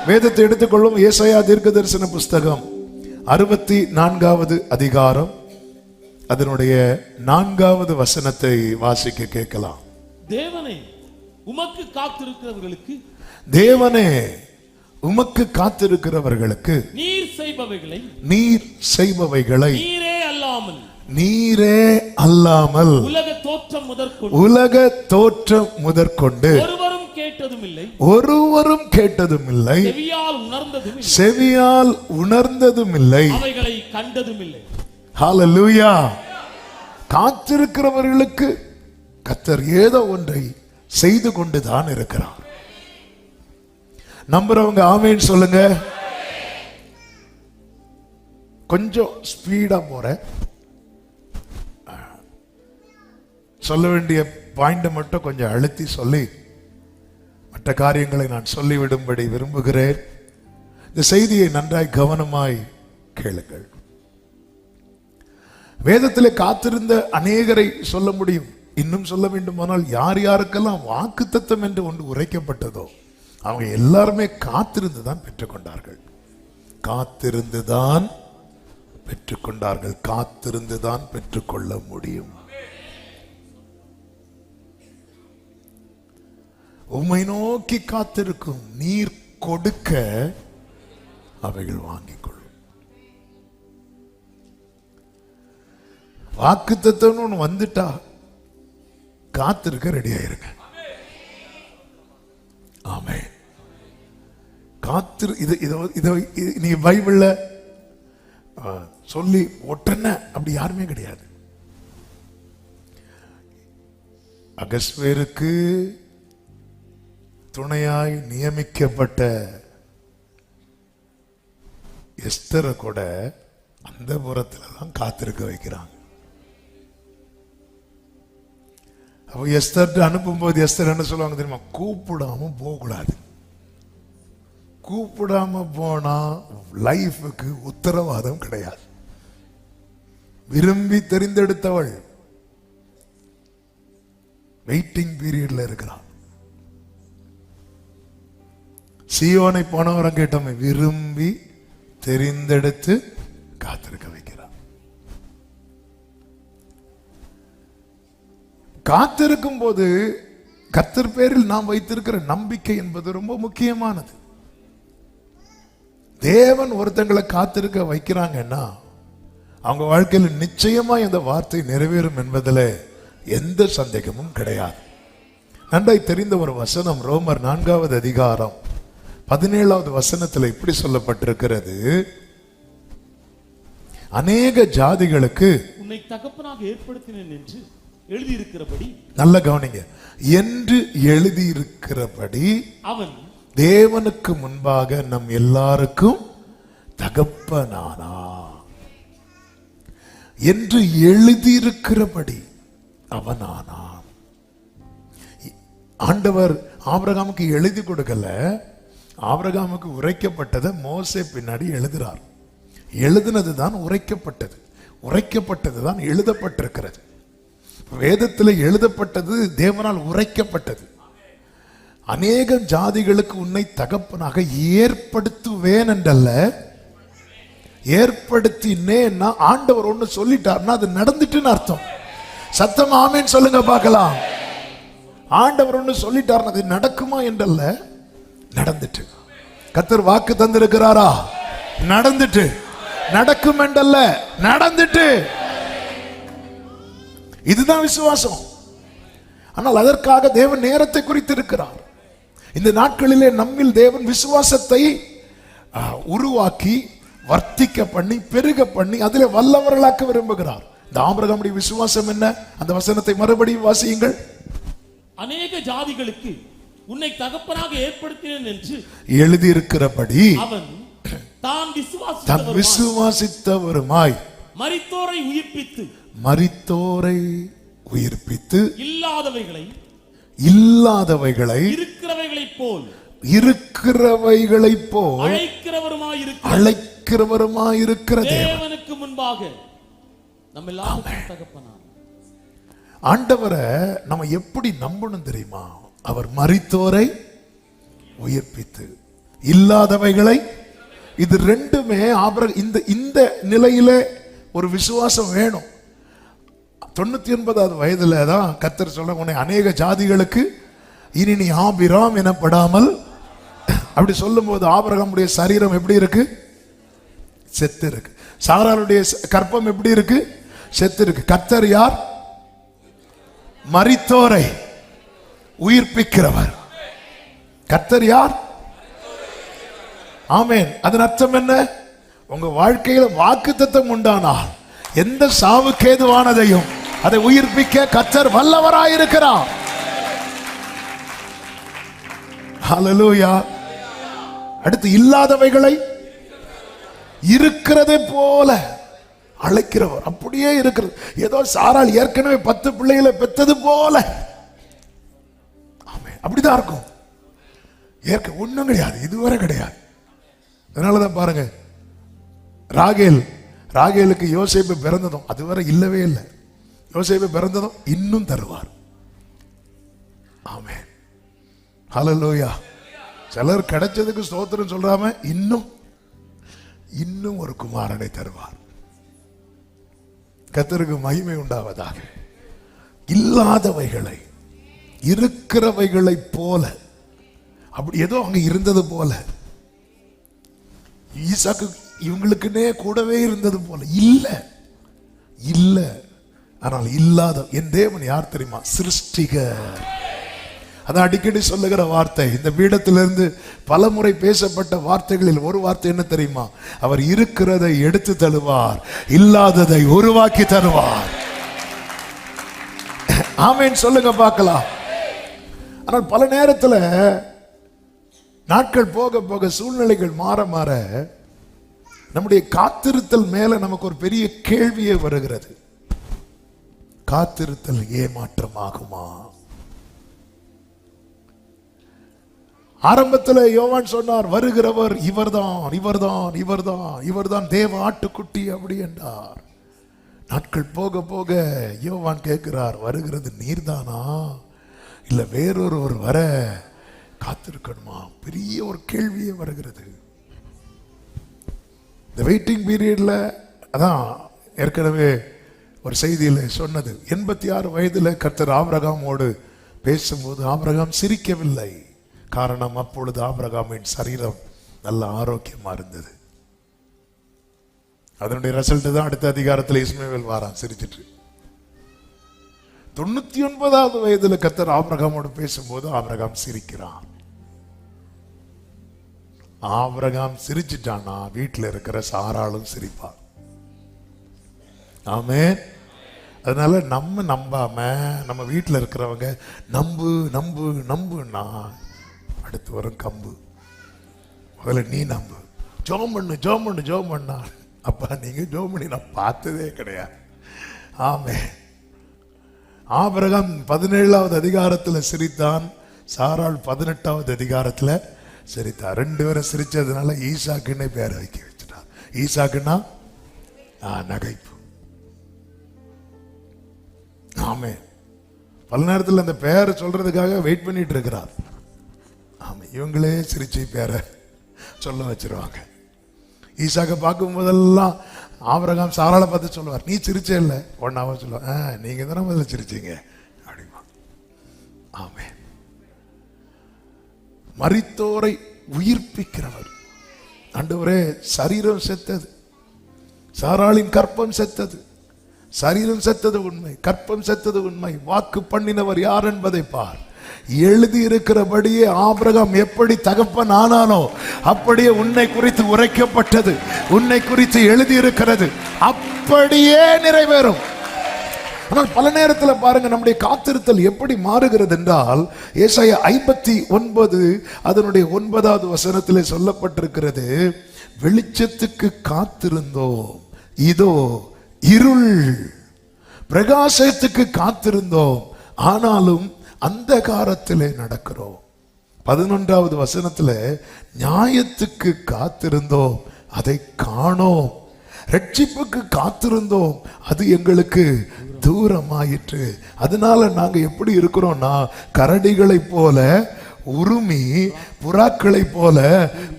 வேதத்தை எடுத்துக்கொள்ளும். ஏசாயா தீர்க்கதரிசன புஸ்தகம் 64வது அதிகாரம் அதனுடைய 4வது வசனத்தை வாசிக்க கேட்கலாம். தேவனே உமக்கு காத்திருக்கிறவர்களுக்கு, தேவனே உமக்கு காத்திருக்கிறவர்களுக்கு நீர் செய்பவைகளை நீரே அல்லாமல் உலக தோற்றம் முதற்கொண்டு ஒருவரும் கேட்டதும் இல்லை, செவியால் உணர்ந்ததும் இல்லை, அவைகளை கண்டதும் இல்லை. ஹல்லேலூயா. காத்திருக்கிறவர்களுக்கு கர்த்தர் ஏதோ ஒன்றை செய்து கொண்டுதான் இருக்கிறார். நம்புறவங்க ஆமென் சொல்லுங்க. கொஞ்சம் ஸ்பீடா போறேன். சொல்ல வேண்டிய பாயிண்ட் மட்டும் கொஞ்சம் அழுத்தி சொல்லி மற்ற காரியங்களை நான் சொல்லிவிடும்படி விரும்புகிறேன். இந்த செய்தியை நன்றாய் கவனமாய் கேளுங்கள். வேதத்திலே காத்திருந்த அநேகரை சொல்ல முடியும். இன்னும் சொல்ல வேண்டுமானால் யார் யாருக்கெல்லாம் வாக்குத்தத்தம் என்று ஒன்று உரைக்கப்பட்டதோ அவங்க எல்லாருமே காத்திருந்துதான் பெற்றுக்கொண்டார்கள். காத்திருந்துதான் பெற்றுக்கொண்டார்கள். காத்திருந்துதான் பெற்றுக்கொள்ள முடியும். உம்மை நோக்கி காத்திருக்கும் நீர் கொடுக்க அவைகள் வாங்கிக் கொள்ளும். வாக்குத்தத்தம்னு ஒன்று வந்துட்டா காத்திருக்க ரெடி ஆயிருங்க. ஆமென். காத்திரு இதை நீ பைபிள்ல சொல்லி ஒட்டன அப்படி யாருமே கிடையாது. அகஸ்வேருக்கு துணையாய் நியமிக்கப்பட்ட எஸ்தரை கூட அந்த புறத்துல தான் காத்திருக்க வைக்கிறாங்க. அப்ப எஸ்தர் அனுப்பும் போது எஸ்தர் என்ன சொல்லுவாங்க தெரியுமா? கூப்பிடாம போகக்கூடாது. கூப்பிடாம போனா லைஃபுக்கு உத்தரவாதம் கிடையாது. விரும்பி தெரிந்தெடுத்தவள் வெயிட்டிங் பீரியட்ல இருக்கிறாள். சீயோனை போனவரம் கேட்டோமே, விரும்பி தெரிந்தெடுத்து காத்திருக்க வைக்கிறார். காத்திருக்கும் போது கர்த்தர் பேரில் நாம் வைத்திருக்கிற நம்பிக்கை என்பது ரொம்ப முக்கியமானது. தேவன் ஒருத்தங்களை காத்திருக்க வைக்கிறாங்கன்னா அவங்க வாழ்க்கையில் நிச்சயமா இந்த வார்த்தை நிறைவேறும் என்பதில் எந்த சந்தேகமும் கிடையாது. நன்றாய் தெரிந்த ஒரு வசனம் ரோமர் 4வது அதிகாரம் 17வது வசனத்தில் இப்படி சொல்லப்பட்டிருக்கிறது. அநேக ஜாதிகளுக்கு உன்னை தகப்பனாக ஏற்படுத்தினேன் என்று எழுதியிருக்கிறபடி, நல்ல கவனிங்க, என்று எழுதியிருக்கிறபடி அவன் தேவனுக்கு முன்பாக நம் எல்லாருக்கும் தகப்பனானா என்று எழுதியிருக்கிறபடி அவனானான். ஆண்டவர் ஆபிரகாமுக்கு எழுதி கொடுக்கல, ஆபிரகாமுக்கு உரைக்கப்பட்டதை மோசே பின்னாடி எழுதுறார். எழுதினது தான் உரைக்கப்பட்டது, உரைக்கப்பட்டது தான் எழுதப்பட்டிருக்கிறது. வேதத்தில் எழுதப்பட்டது தேவனால் உரைக்கப்பட்டது. அநேக ஜாதிகளுக்கு உன்னை தகப்பனாக ஏற்படுத்துவேன் என்றல்ல, ஏற்படுத்தினேன்னா ஆண்டவர் ஒண்ணு சொல்லிட்டார்னா அது நடந்துட்டுன்னு அர்த்தம். சத்தம் ஆமென் சொல்லுங்க பார்க்கலாம். ஆண்டவர் ஒண்ணு சொல்லிட்டார்னா அது நடக்குமா என்றல்ல, நடந்துட்டு. கர்த்தர் வாக்கு தந்திருக்கிறாரா? நடந்துட்டு. நடக்கும் என்றல்ல, நடந்துட்டு. இதுதான் விசுவாசம். ஆனால் அதற்காக தேவன் நேரத்தை குறித்திருக்கிறார். இந்த நாட்களிலே நம்மில் தேவன் விசுவாசத்தை உருவாக்கி வர்த்திக்க பண்ணி பெருக பண்ணி அதிலே வல்லவர்களாக்க விரும்புகிறார். இந்த ஆபிரகாமுடைய விசுவாசம் என்ன? அந்த வசனத்தை மறுபடியும் வாசியுங்கள். அநேக ஜாதிகளுக்கு உன்னை தகப்பனாக ஏற்படுத்தினேன் என்று எழுதியிருக்கிறபடி அவன் தான் விசுவாசித்தவருமாய் மரித்தோரை உயிர்ப்பித்து இல்லாதவைகளை இருக்கிறவைகளைப் போல் அழைக்கிறவருமாயிருக்கிற தேவனுக்கு முன்பாக நம்ம எல்லாருக்கும் தகப்பனார். ஆண்டவரை நம்ம எப்படி நம்பணும் தெரியுமா? அவர் மரித்தோரை உயிர்ப்பித்து இல்லாதவைகளை. இது ரெண்டுமே இந்த இந்த நிலையில ஒரு விசுவாசம் வேணும். 99வது வயதுல தான் கர்த்தர் சொல்ல, உன்னை அநேக ஜாதிகளுக்கு இனி நீ ஆபிராம் எனப்படாமல். அப்படி சொல்லும் போது ஆபிரகாமுடைய சரீரம் எப்படி இருக்கு? செத்து இருக்கு. சாராளுடைய கற்பம் எப்படி இருக்கு? செத்து இருக்கு. கர்த்தர் யார்? மரித்தோரை உயிர்ப்பிக்கிறவர். கர்த்தர் யார்? ஆமென். அதன் அர்த்தம் என்ன? உங்க வாழ்க்கையில வாக்குத்தத்தம் உண்டானால் எந்த சாவுக்கேதுவானதையும் அதை உயிர்ப்பிக்க கர்த்தர் வல்லவராயிருக்கிறார். ஹல்லேலூயா. அடுத்து இல்லாதவைகளை இருக்கிறதே போல அழைக்கிறவர். அப்படியே இருக்கிறது. ஏதோ சாராள் ஏற்கனவே 10 பிள்ளைகளை பெற்றது போல. ஆமென். அப்படிதான் இருக்கும். ஒண்ணும் கிடையாது, இதுவரை கிடையாது. அதனாலதான் பாருங்க, ராகேலுக்கு யோசேப்பு பிறந்ததும் அதுவரை இல்லவே இல்லை. யோசேப்பு பிறந்ததும் இன்னும் தருவார். ஆமென். ஹல்லேலூயா. சிலர் கிடைச்சதுக்கு ஸ்தோத்திரம் சொல்றாம இன்னும் ஒரு குமாரனை தருவார். கர்த்தருக்கு மகிமை உண்டாவதாக. இல்லாதவைகளை இருக்கிறவைகளை போல, அப்படி ஏதோ அங்க இருந்தது போல, ஈசாக்கு இவங்களுக்குன்னே கூடவே இருந்தது போல இல்ல. ஆனால் இல்லாத என் தேவன் யார் தெரியுமா? சிருஷ்டிகர். அதான் அடிக்கடி சொல்லுகிற வார்த்தை. இந்த பீடத்திலிருந்து பல முறை பேசப்பட்ட வார்த்தைகளில் ஒரு வார்த்தை என்ன தெரியுமா? அவர் இருக்கிறதை எடுத்து தருவார், இல்லாததை உருவாக்கி தருவார். ஆமென் சொல்லுங்க பார்க்கலாம். ஆனால் பல நேரத்தில் நாட்கள் போக போக சூழ்நிலைகள் மாற நம்முடைய காத்திருத்தல் மேல நமக்கு ஒரு பெரிய கேள்வியே வருகிறது. காத்திருத்தல் ஏமாற்றமாகுமா? ஆரம்பத்தில் யோவான் சொன்னார், வருகிறவர் இவர்தான் தேவ ஆட்டுக்குட்டி அப்படி என்றார். நாட்கள் போக போக யோவான் கேட்கிறார், வருகிறது நீர்தானா இல்ல வேறொருவர் வர காத்திருக்கணுமா? பெரிய ஒரு கேள்வியே வருகிறது. இந்த வெயிட்டிங் பீரியட்ல அதான் ஏற்கனவே ஒரு செய்தியில சொன்னது, 86 வயதுல கர்த்தர் ஆபிரகாமோடு பேசும்போது ஆபிரகாம் சிரிக்கவில்லை. காரணம், அப்பொழுது ஆபிரகாமின் சரீரம் நல்ல ஆரோக்கியமா இருந்தது. அதனுடைய ரிசல்ட் தான் அடுத்த அதிகாரத்தில் இஸ்மவேல் வாரான் சிரிச்சிட்டு. 99வது வயதுல கர்த்தர் ஆபிரகாமோடு பேசும்போது ஆபிரகாம் சிரிக்கிறான். ஆபிரகாம் சிரிச்சிட்டானா வீட்டில் இருக்கிற சாராளும் சிரிப்பான். ஆமென். அதனால நம்ம நம்பாம நம்ம வீட்டில் இருக்கிறவங்க நம்புன்னா அடுத்து வரும் கம்பு. முதல்ல நீ நம்பு, ஜோம் பண்ணா. அப்பா நீங்க ஜோம் பண்ணி நான் பார்த்ததே கிடையாது. ஆமென். ஆபிரகாம் 17வது அதிகாரத்தில் சிரித்தான், சாராள் 18வது அதிகாரத்தில் சிரித்தார். 2 பேரும் சிரிச்சதுனால ஈசாக்குன்னே பேரை வைக்க வச்சுட்டார். ஈசாக்குன்னா நகைப்பு. ஆமே. பல நேரத்தில் அந்த பேரை சொல்றதுக்காக வெயிட் பண்ணிட்டு இருக்கிறார். ஆமா, இவங்களே சிரிச்சு பேரை சொல்ல வச்சிருவாங்க. ஈசாக்க பார்க்கும் போதெல்லாம் ஆபிரகாம் சாராளை பார்த்து சொல்லுவார், நீ சிரிச்சே இல்லை. ஒன்னாவ சொல்லுவார், நீங்க தானே முதல்ல சிரிச்சீங்க அப்படிமா. ஆமே. மரித்தோரை உயிர்ப்பிக்கிறவர். ஆண்டவரே, சரீரம் செத்தது, சாராளின் கற்பம் செத்தது. சரீரம் செத்தது உண்மை, கற்பம் செத்தது உண்மை. வாக்கு பண்ணினவர் யார் என்பதை பார். எழுதி இருக்கிறபடியே ஆபிரகாம் எப்படி தகப்பன் ஆனானோ அப்படியே உன்னை குறித்து உரைக்கப்பட்டது, உன்னை குறித்து எழுதி இருக்கிறது, அப்படியே நிறைவேறும். ஆனால் பல நேரத்தில் பாருங்க, நம்முடைய காத்திருத்தல் எப்படி மாறுகிறது என்றால், ஏசாயா 59 அதனுடைய 9வது வசனத்திலே சொல்லப்பட்டிருக்கிறது, வெளிச்சத்துக்கு காத்திருந்தோம், இதோ இருள். பிரகாசத்துக்கு காத்திருந்தோம், ஆனாலும் அந்தகாரத்திலே நடக்கிறோம். 11வது வசனத்துல நியாயத்துக்கு காத்திருந்தோம், அதை காணோம். ரட்சிப்புக்கு காத்திருந்தோம், அது எங்களுக்கு தூரமாயிற்று. அதனால நாங்க எப்படி இருக்கிறோம்னா, கரடிகளை போல உருமி புறாக்களை போல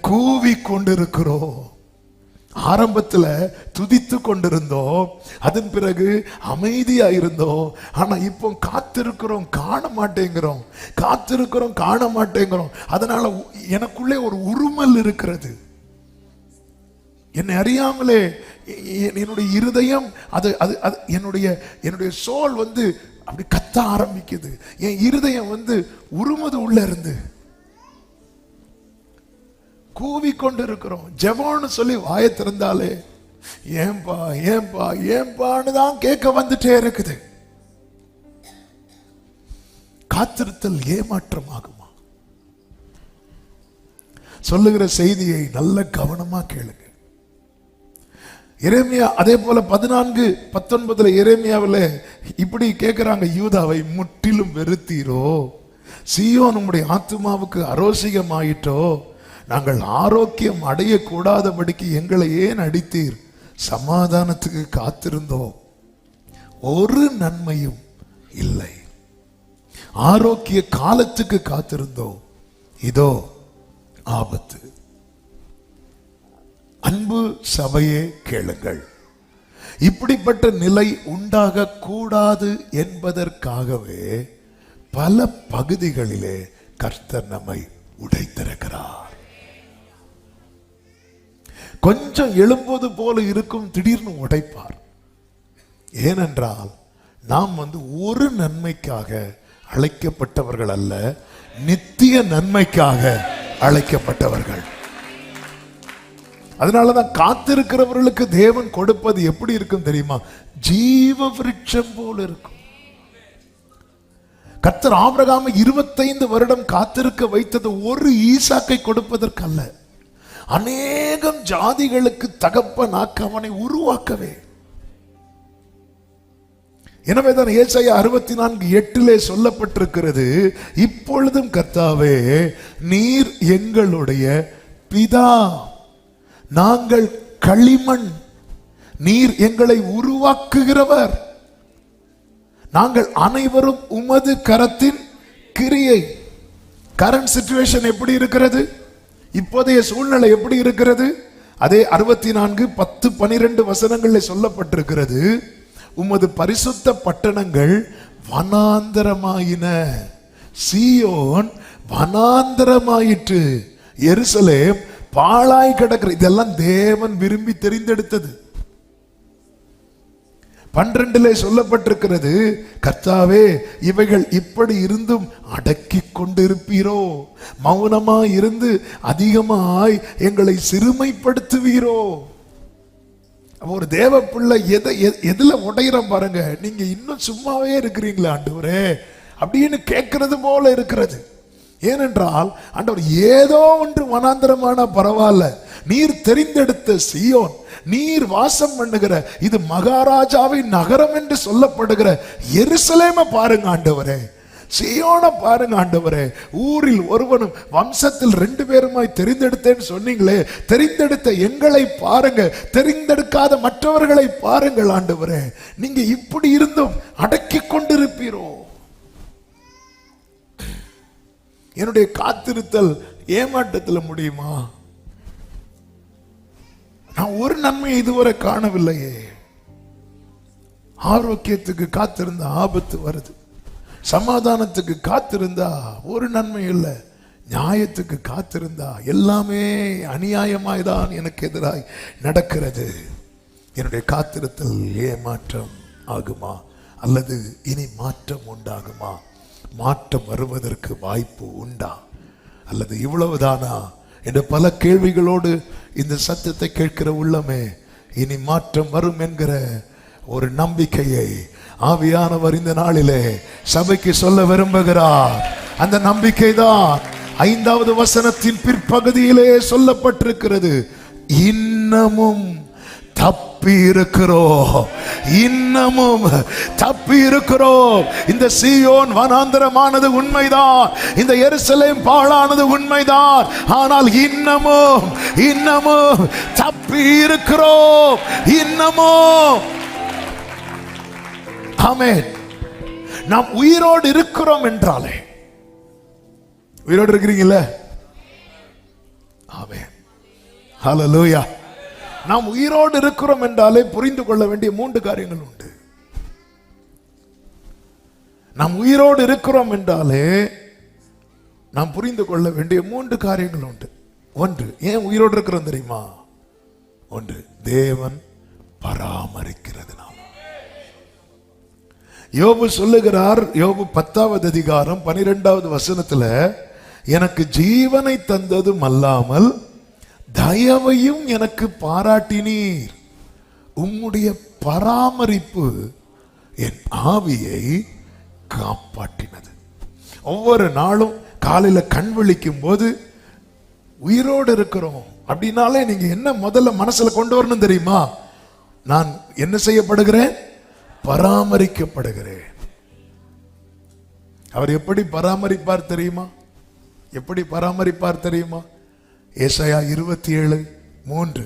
கூவி கொண்டிருக்கிறோம். ஆரம்பத்துல துதித்து கொண்டிருந்தோம், அதன் பிறகு அமைதியா இருந்தோம். ஆனா இப்போ காத்திருக்கிறோம், காண மாட்டேங்கிறோம், காத்திருக்கிறோம், காண மாட்டேங்கிறோம். அதனால எனக்குள்ளே ஒரு உருமல் இருக்கிறது. என்னை அறியாமலே என்னுடைய இருதயம் அது அது அது என்னுடைய சோல் அப்படி கத்த ஆரம்பிக்குது. என் இருதயம் உருமுது உள்ள இருந்து. கூவிக்கொண்டு இருக்கிறோம். ஜெபம்னு சொல்லி வாயை திறந்தாலே ஏன்பா ஏன்பா ஏன்பான்னு தான் கேட்க வந்துட்டே இருக்குது. காத்திருத்தல் ஏமாற்றம் ஆகுமா? சொல்லுகிற செய்தியை நல்ல கவனமா கேளுங்க. எரேமியா அதே போல 14:19 எரேமியாவில் இப்படி கேட்கிறாங்க, யூதாவை முற்றிலும் வெறுத்தீரோ, சீயோன் உம்முடைய ஆத்துமாவுக்கு அரோசிகமாயிட்டோ, நாங்கள் ஆரோக்கியம் அடையக்கூடாதபடிக்கு எங்களை ஏன் அடித்தீர்? சமாதானத்துக்கு காத்திருந்தோம், ஒரு நன்மையும் இல்லை. ஆரோக்கிய காலத்துக்கு காத்திருந்தோம், இதோ ஆபத்து. அன்பு சபையே கேளுங்கள், இப்படிப்பட்ட நிலை உண்டாக கூடாது என்பதற்காகவே பல பகுதிகளிலே கர்த்தர் நம்மை உடைத்திருக்கிறார். கொஞ்சம் எழும்போது போல இருக்கும், திடீர்னு உடைப்பார். ஏனென்றால் நாம் ஒரு நன்மைக்காக அழைக்கப்பட்டவர்கள் அல்ல, நித்திய நன்மைக்காக அழைக்கப்பட்டவர்கள். அதனாலதான் காத்திருக்கிறவர்களுக்கு தேவன் கொடுப்பது எப்படி இருக்கும் தெரியுமா? ஜீவ விருட்சம் போல இருக்கும். கர்த்தர் ஆபிரகாமை 25 வருடம் காத்திருக்க வைத்தது ஒரு ஈசாக்கை கொடுப்பதற்கல்ல, அநேகம் ஜாதிகளுக்கு தகப்பனாக்க அவனை உருவாக்கவே. எனவேதான் ஏசாயா 64:8 சொல்லப்பட்டிருக்கிறது, இப்பொழுதும் கர்த்தாவே நீர் எங்களுடைய பிதா, நாங்கள் களிமண், நீர் எங்களை உருவாக்குகிறவர், நாங்கள் அனைவரும் உமது கரத்தின் கிரியை. கரண்ட் சிச்சுவேஷன் எப்படி இருக்கிறது? இப்போதைய சூழ்நிலை எப்படி இருக்கிறது? அதே 64:10-12 வசனங்களில் சொல்லப்பட்டிருக்கிறது, உமது பரிசுத்த பட்டணங்கள் வனாந்தரமாயின, சீயோன் வனாந்தரமாயிற்று, எருசலேம் பாழாய் கிடக்கிற. இதெல்லாம் தேவன் விரும்பி தெரிந்தெடுத்தது. 12 சொல்லப்பட்டிருக்கிறது, கர்த்தாவே இவைகள் இப்படி இருந்தும் அடக்கி கொண்டிருப்பீரோ, மௌனமா இருந்து அதிகமாய் எங்களை சிறுமைப்படுத்துவீரோ. ஒரு தேவ பிள்ளை எதுல உடையிறோம் பாருங்க. நீங்க இன்னும் சும்மாவே இருக்கிறீங்களா ஆண்டவரே அப்படின்னு கேட்கறது போல இருக்கிறது. ஏனென்றால் ஆண்டவர் ஏதோ ஒன்று வனாந்தரமான பரவாயில்ல, நீர் தெரிந்தெடுத்த சீயோன், நீர் வாசம் பண்ணுகிற இது மகாராஜாவின் நகரம் என்று சொல்லப்படுகிற எருசலேமை பாருங்க ஆண்டவரே, சீயோனை பாருங்க ஆண்டவரே. ஊரில் ஒருவனும் வம்சத்தில் 2 பேருமாய் தெரிந்தெடுத்தேன்னு சொன்னீங்களே, தெரிந்தெடுத்த எங்களை பாருங்க, தெரிந்தெடுக்காத மற்றவர்களை பாருங்கள் ஆண்டவரே. நீங்க இப்படி இருந்தும் அடக்கி கொண்டிருப்பீரோ. என்னுடைய காத்திருத்தல் ஏமாற்றத்தில் முடியுமா? நான் ஒரு நன்மை இதுவரை காணவில்லையே. ஆரோக்கியத்துக்கு காத்திருந்த ஆபத்து வருது, சமாதானத்துக்கு காத்திருந்தா ஒரு நன்மை இல்லை, நியாயத்துக்கு காத்திருந்தா எல்லாமே அநியாயமாய்தான் எனக்கு எதிராய் நடக்கிறது. என்னுடைய காத்திருத்தல் ஏமாற்றம் ஆகுமா அல்லது இனி மாற்றம் உண்டாகுமா? மாற்றம் வருவதற்கு வாய்ப்பு உண்டா அல்லது இவ்வளவுதானா என்ற பல கேள்விகளோடு இந்த சத்தத்தை கேட்கிற உள்ளமே, இனி மாற்றம் வரும் என்கிற ஒரு நம்பிக்கையை ஆவியானவர் இந்த நாளிலே சபைக்கு சொல்ல விரும்புகிறார். அந்த நம்பிக்கை தான் 5வது வசனத்தின் பிற்பகுதியிலே சொல்லப்பட்டிருக்கிறது. இன்னமும் தப்பி இருக்கிறோம், இன்னமும் தப்பி இருக்கிறோம். இந்த சீயோன் வனாந்தரமானது உண்மைதான், இந்த எருசலேம் பாழானது உண்மைதான், ஆனால் இன்னமும் தப்பி இருக்கிறோம், இன்னமும். ஆமென். நாம் உயிரோடு இருக்கிறோம் என்றாலே உயிரோடு இருக்கிறீங்கல்ல? ஆமென். ஹல்லேலூயா. நாம் உயிரோடு இருக்கிறோம் என்றாலே புரிந்து கொள்ள வேண்டிய 3 காரியங்கள் உண்டு. நாம் உயிரோடு இருக்கிறோம் என்றாலே நாம் புரிந்து கொள்ள வேண்டிய 3 காரியங்கள் உண்டு. ஒன்று, ஏன் உயிரோடு இருக்கிறோம் தெரியுமா? ஒன்று, தேவன் பராமரிக்கிறதுனால. யோபு சொல்லுகிறார், யோபு 10வது அதிகாரம் 12வது வசனத்துல, எனக்கு ஜீவனை தந்ததும் அல்லாமல் தயவையும் எனக்கு பாராட்டினீர், உம்முடைய பராமரிப்பு என் ஆவியை காப்பாற்றினது. ஒவ்வொரு நாளும் காலையில கண் விழிக்கும் போது உயிரோடு இருக்கிறோம் அப்படின்னாலே நீங்க என்ன முதல்ல மனசுல கொண்டு வரணும் தெரியுமா? நான் என்ன செய்யப்படுகிறேன்? பராமரிக்கப்படுகிறேன். அவர் எப்படி பராமரிப்பார் தெரியுமா? எப்படி பராமரிப்பார் தெரியுமா? ஏசாயா 27:3,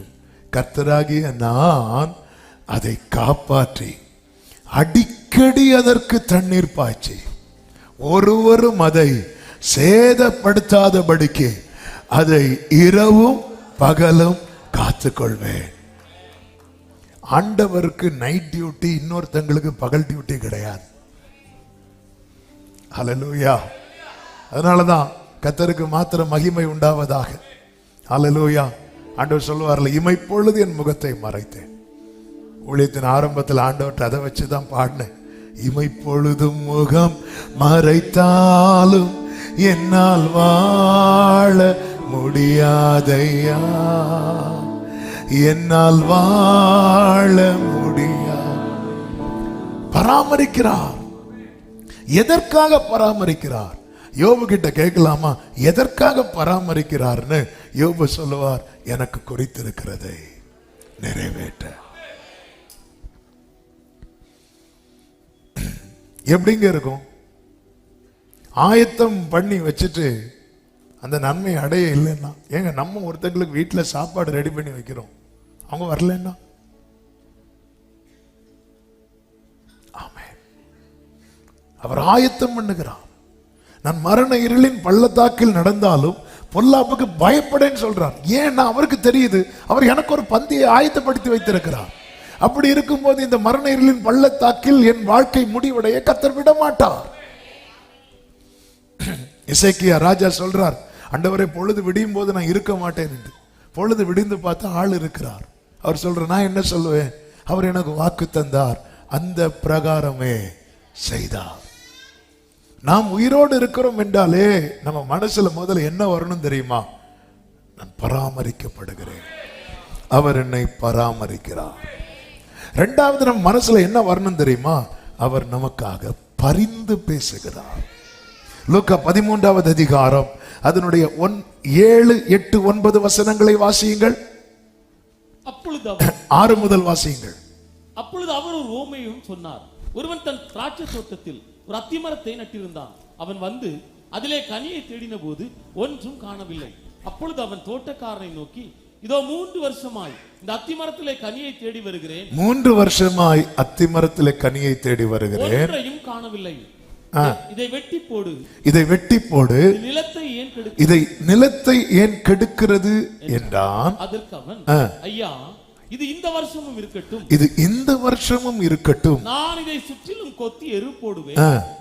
கர்த்தராகிய நான் அதை காப்பாற்றி அடிக்கடி அதற்கு தண்ணீர் பாய்ச்சி ஒருவரும் அதை சேதப்படுத்தாதபடிக்கு அதை இரவும் பகலும் காத்துக்கொள்வேன். ஆண்டவருக்கு நைட் டியூட்டி, இன்னொருத்தங்களுக்கு பகல் டியூட்டி கிடையாது. ஹல்லேலூயா. அதனாலதான் கர்த்தருக்கு மாத்திரம் மகிமை உண்டாவதாக. ஹல்லேலூயா. ஆண்டவர் சொல்லுவார்ல, இமைப்பொழுது என் முகத்தை மறைத்தேன். ஊழியத்தின் ஆரம்பத்தில் ஆண்டவர்கிட்ட அதை வச்சுதான் பாடினேன். இமைப்பொழுதும் முகம் மறைத்தாலும் என்னால் வாழ முடியாதையா, என்னால் வாழ முடியாது. பராமரிக்கிறார். எதற்காக பராமரிக்கிறார்? யோபு கிட்ட கேட்கலாமா எதற்காக பராமரிக்கிறார்னு? யோபு சொல்லுவார், எனக்கு குறித்திருக்கிறதை நிறைவேற்ற. எப்படிங்க இருக்கும்? ஆயத்தம் பண்ணி வச்சுட்டு அந்த நன்மை அடைய இல்லைன்னா, ஏங்க நம்ம ஒருத்தங்களுக்கு வீட்டில் சாப்பாடு ரெடி பண்ணி வைக்கிறோம், அவங்க வரலன்னா? ஆமென். அவர் ஆயத்தம் பண்ணுகிறார். நான் மரண இருளின் பள்ளத்தாக்கில் நடந்தாலும் பொல்லாப்புக்கு பயப்படேன்னு சொல்றார். ஏன்னா அவருக்கு தெரியுது, அவர் எனக்கு ஒரு பந்தியை ஆயத்தப்படுத்தி வைத்திருக்கிறார். அப்படி இருக்கும்போது இந்த மரண இருளின் பள்ளத்தாக்கில் என் வாழ்க்கை முடிவடைய கர்த்தர் விட மாட்டார். எசேக்கியா ராஜா சொல்றார், ஆண்டவரே பொழுது விடியும் போது நான் இருக்க மாட்டேன் என்று. பொழுது விடிந்து பார்த்தா ஆள் இருக்கிறார். அவர் சொல்ற, நான் என்ன சொல்லுவேன்? அவர் எனக்கு வாக்கு தந்தார், அந்த பிரகாரமே செய்தார். நாம் உயிரோடு இருக்கிறோம் என்றாலே நம்ம மனசுல முதல்ல என்ன வரணும் தெரியுமா? நான் பராமரிக்கப்படுகிறேன், அவர் என்னை பராமரிக்கிறார். இரண்டாவது நம்ம மனசுல என்ன வரணும் தெரியுமா? அவர் நமக்காக பரிந்து பேசுகிறார். லூக்கா 13வது அதிகாரம் அதனுடைய 7, 8, 9 வசனங்களை வாசியுங்கள். அப்பொழுது 6 முதல் வாசியுங்கள். அப்பொழுது அவர் ஒரு ஓமையும் சொன்னார். ஒருவன் தன் திராட்சை தோட்டத்தில் ஒரு அத்திமரத்தை நட்டிருந்தான். அவன் வந்து அதிலே கனியை தேடின போது ஒன்றும் காணவில்லை. அப்பொழுது அவன் தோட்டக்காரனை நோக்கி, இதோ 3 வருஷமாய் இந்த அத்திமரத்திலே கனியை தேடி வருகிறேன். 3 வருஷமாய் அத்திமரத்திலே கனியை தேடி வருகிறேன், ஒன்றையும் காணவில்லை. இதை வெட்டி போடு, இதை வெட்டி போடு, நிலத்தை ஏன் கெடுக்கிறது, இதை நிலத்தை ஏன் கெடுக்கிறது என்றான். அதற்கு அவன், ஐயா, இது இந்த வருஷமும் இருக்கட்டும், இது இந்த வருஷமும் இருக்கட்டும், நான் இதை சுற்றிலும் கொத்தி எரு போடுவேன்.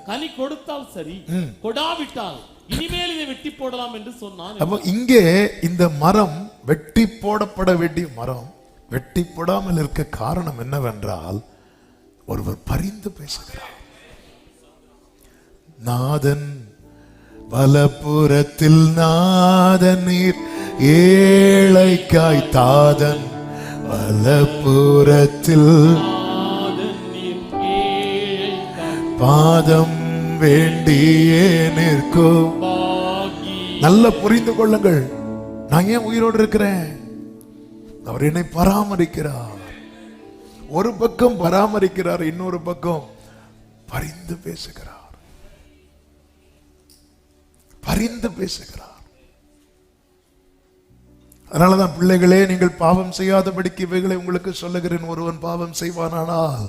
கனி கொடுத்தால் சரி, கொடாவிட்டால் இனிமேல் இதை வெட்டி போடலாம் என்று சொன்னான். அப்ப இங்கே இந்த மரம் வெட்டி போடப்பட வேண்டிய மரம் வெட்டி போடாமல் இருக்க காரணம் என்னவென்றால், ஒருவர் பரிந்து பேசுகிறார். நாதன் வலப்புறத்தில் நாதன் நீர் ஏழைக்காய் தாதன் வலப்புறத்தில் பாதம் வேண்டியே நிற்கும். நல்ல புரிந்து கொள்ளுங்கள், நான் ஏன் உயிரோடு இருக்கிறேன்? அவர் என்னை பராமரிக்கிறார். ஒரு பக்கம் பராமரிக்கிறார், இன்னொரு பக்கம் பரிந்து பேசுகிறார். பரிந்து பேசுகிறார். அதனாலதான் பிள்ளைகளே, நீங்கள் பாவம் செய்யாதபடிக்கு இவைகளை உங்களுக்கு சொல்லுகிறேன். ஒருவன் பாவம் செய்வானானால்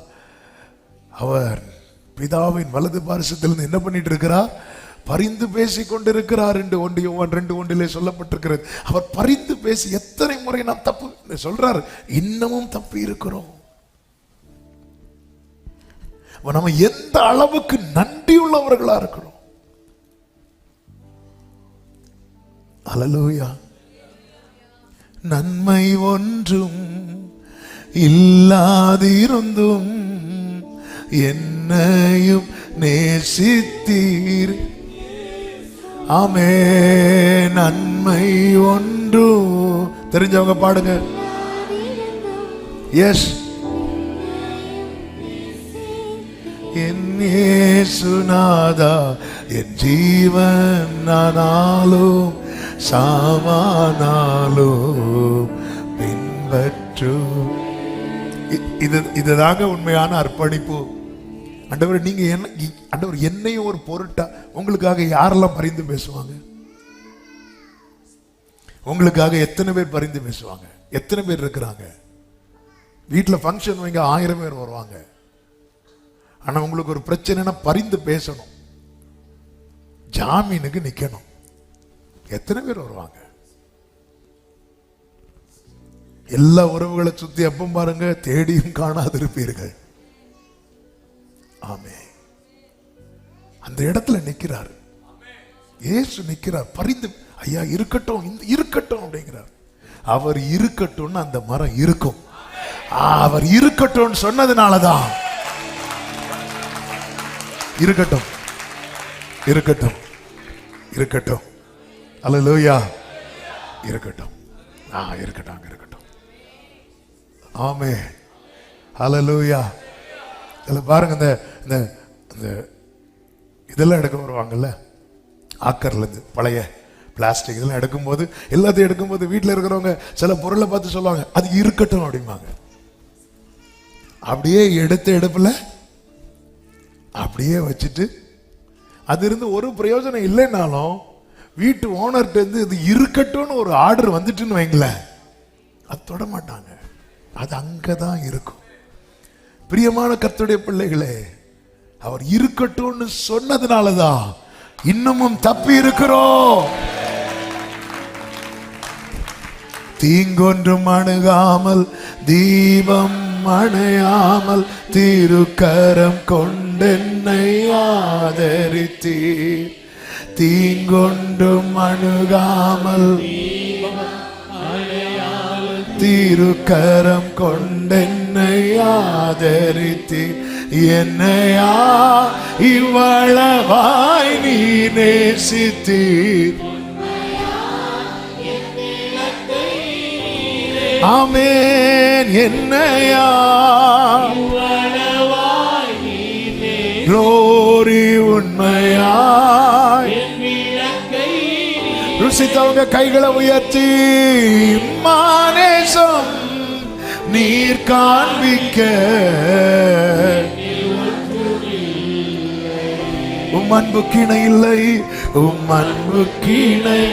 அவர் பிதாவின் வலது பாரிசத்திலிருந்து என்ன பண்ணிட்டு இருக்கிறார்? பரிந்து பேசி கொண்டிருக்கிறார் என்று 1 சொல்லப்பட்டிருக்கிறது. அவர் பரிந்து பேசி எத்தனை முறை நாம் தப்பு சொல்றாரு, இன்னமும் தப்பி இருக்கிறோம். நம்ம எந்த அளவுக்கு நன்றி உள்ளவர்களா இருக்கிறோம். அல்லேலூயா. நன்மை ஒன்றும் இல்லாதிருந்தும் என்னையும் நேசித்தீர். ஆமே. நன்மை ஒன்றும் தெரிஞ்சவங்க பாடுங்க. எஸ். என் இயேசுநாதா என் ஜீவன் நானாலும் சாமானாலும் பின்பற்றும். இதுதாங்க உண்மையான அர்ப்பணிப்பு. ஆண்டவர், நீங்க என்ன ஆண்டவர் என்னையும் ஒரு பொருட்டா உங்களுக்காக யாரெல்லாம் பரிந்து பேசுவாங்க? உங்களுக்காக எத்தனை பேர் பரிந்து பேசுவாங்க? எத்தனை பேர் இருக்கிறாங்க? வீட்டில் ஃபங்க்ஷன் வைங்க, 1000 பேர் வருவாங்க. ஆனா உங்களுக்கு ஒரு பிரச்சனைனா பரிந்து பேசணும், ஜாமீனுக்கு நிக்கணும். எத்தனை பேர் வருவாங்க? எல்லா உறவுகளை சுத்தி அப்பம் பாருங்க, தேடியும் காணாதிருப்பீர்கள். ஆமே. அந்த இடத்துல நிக்கிறார் இயேசு, நிக்கிறார் பரிந்து. ஐயா இருக்கட்டும், இருக்கட்டும் அப்படிங்கிறார். அவர் இருக்கட்டும், அந்த மரம் இருக்கும். அவர் இருக்கட்டும் சொன்னதுனாலதான் இருக்கட்டும், இருக்கட்டும், இருக்கட்டும். அல்லேலூயா. இருக்கட்டும், இருக்கட்டும், இருக்கட்டும். ஆமே. அல்லேலூயா. பாருங்க, இந்த இதெல்லாம் எடுக்க வருவாங்கல்ல, ஆக்கர்ல இருந்து பழைய பிளாஸ்டிக் இதெல்லாம் எடுக்கும்போது, எல்லாத்தையும் எடுக்கும்போது வீட்டில் இருக்கிறவங்க சில பொருளை பார்த்து சொல்லுவாங்க, அது இருக்கட்டும் அப்படிம்பாங்க. அப்படியே எடுத்த எடுப்புல அப்படியே வச்சுட்டு, அது இருந்து ஒரு பிரயோஜனம் இல்லைன்னாலும் வீட்டு ஓனர்கிட்ட இருந்து இது இருக்கட்டும்னு ஒரு ஆர்டர் வந்துட்டுன்னு வைங்களேன், அது தொட மாட்டாங்க. அது அங்கதான் இருக்கும். பிரியமான கர்த்தருடைய பிள்ளைகளே, அவர் இருக்கட்டும்னு சொன்னதுனாலதான் இன்னமும் தப்பி இருக்கிறோம். தீங்கொன்றும் அணுகாமல் தீபம் அணையாமல் திருக்கரம் கொண்டென்னை ஆதரித்தீர். தீங்கொன்றும் அணுகாமல் திருக்கரம் கொண்டென்னை ஆதரித்தீர். என்னையா இவ்வளவாய் நீ நேசித்தீர். ஆமென். என்னையா glory உண்மையாய் ருசித்தவங்க கைகளை உயர்த்தி மானேசம் நீர் காண்பிக்க உம் அன்பு கிணை இல்லை, உம் அன்பு கிணை.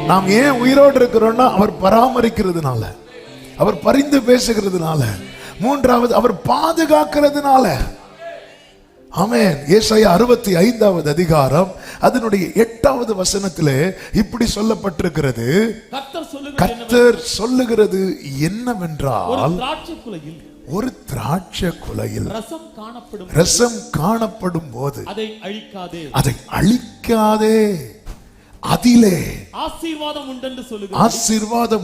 நாம் ஏன் உயிரோடு இருக்கிறோம்னா அவர் பராமரிக்கிறதுனால, அவர் பரிந்து பேசுகிறதுனால, மூன்றாவது அவர் பாதுகாக்கிறதுனால. ஆமென். ஏசாயா 65வது அதிகாரம் அதனுடைய 8வது வசனத்திலே இப்படி சொல்லப்பட்டிருக்கிறது. கர்த்தர் சொல்லுகிறது என்னவென்றால், ஒரு திராட்சை குலையில் ரசம் காணப்படும் போது அதை அழிக்காதே, அதிலே ஆசீர்வாதம்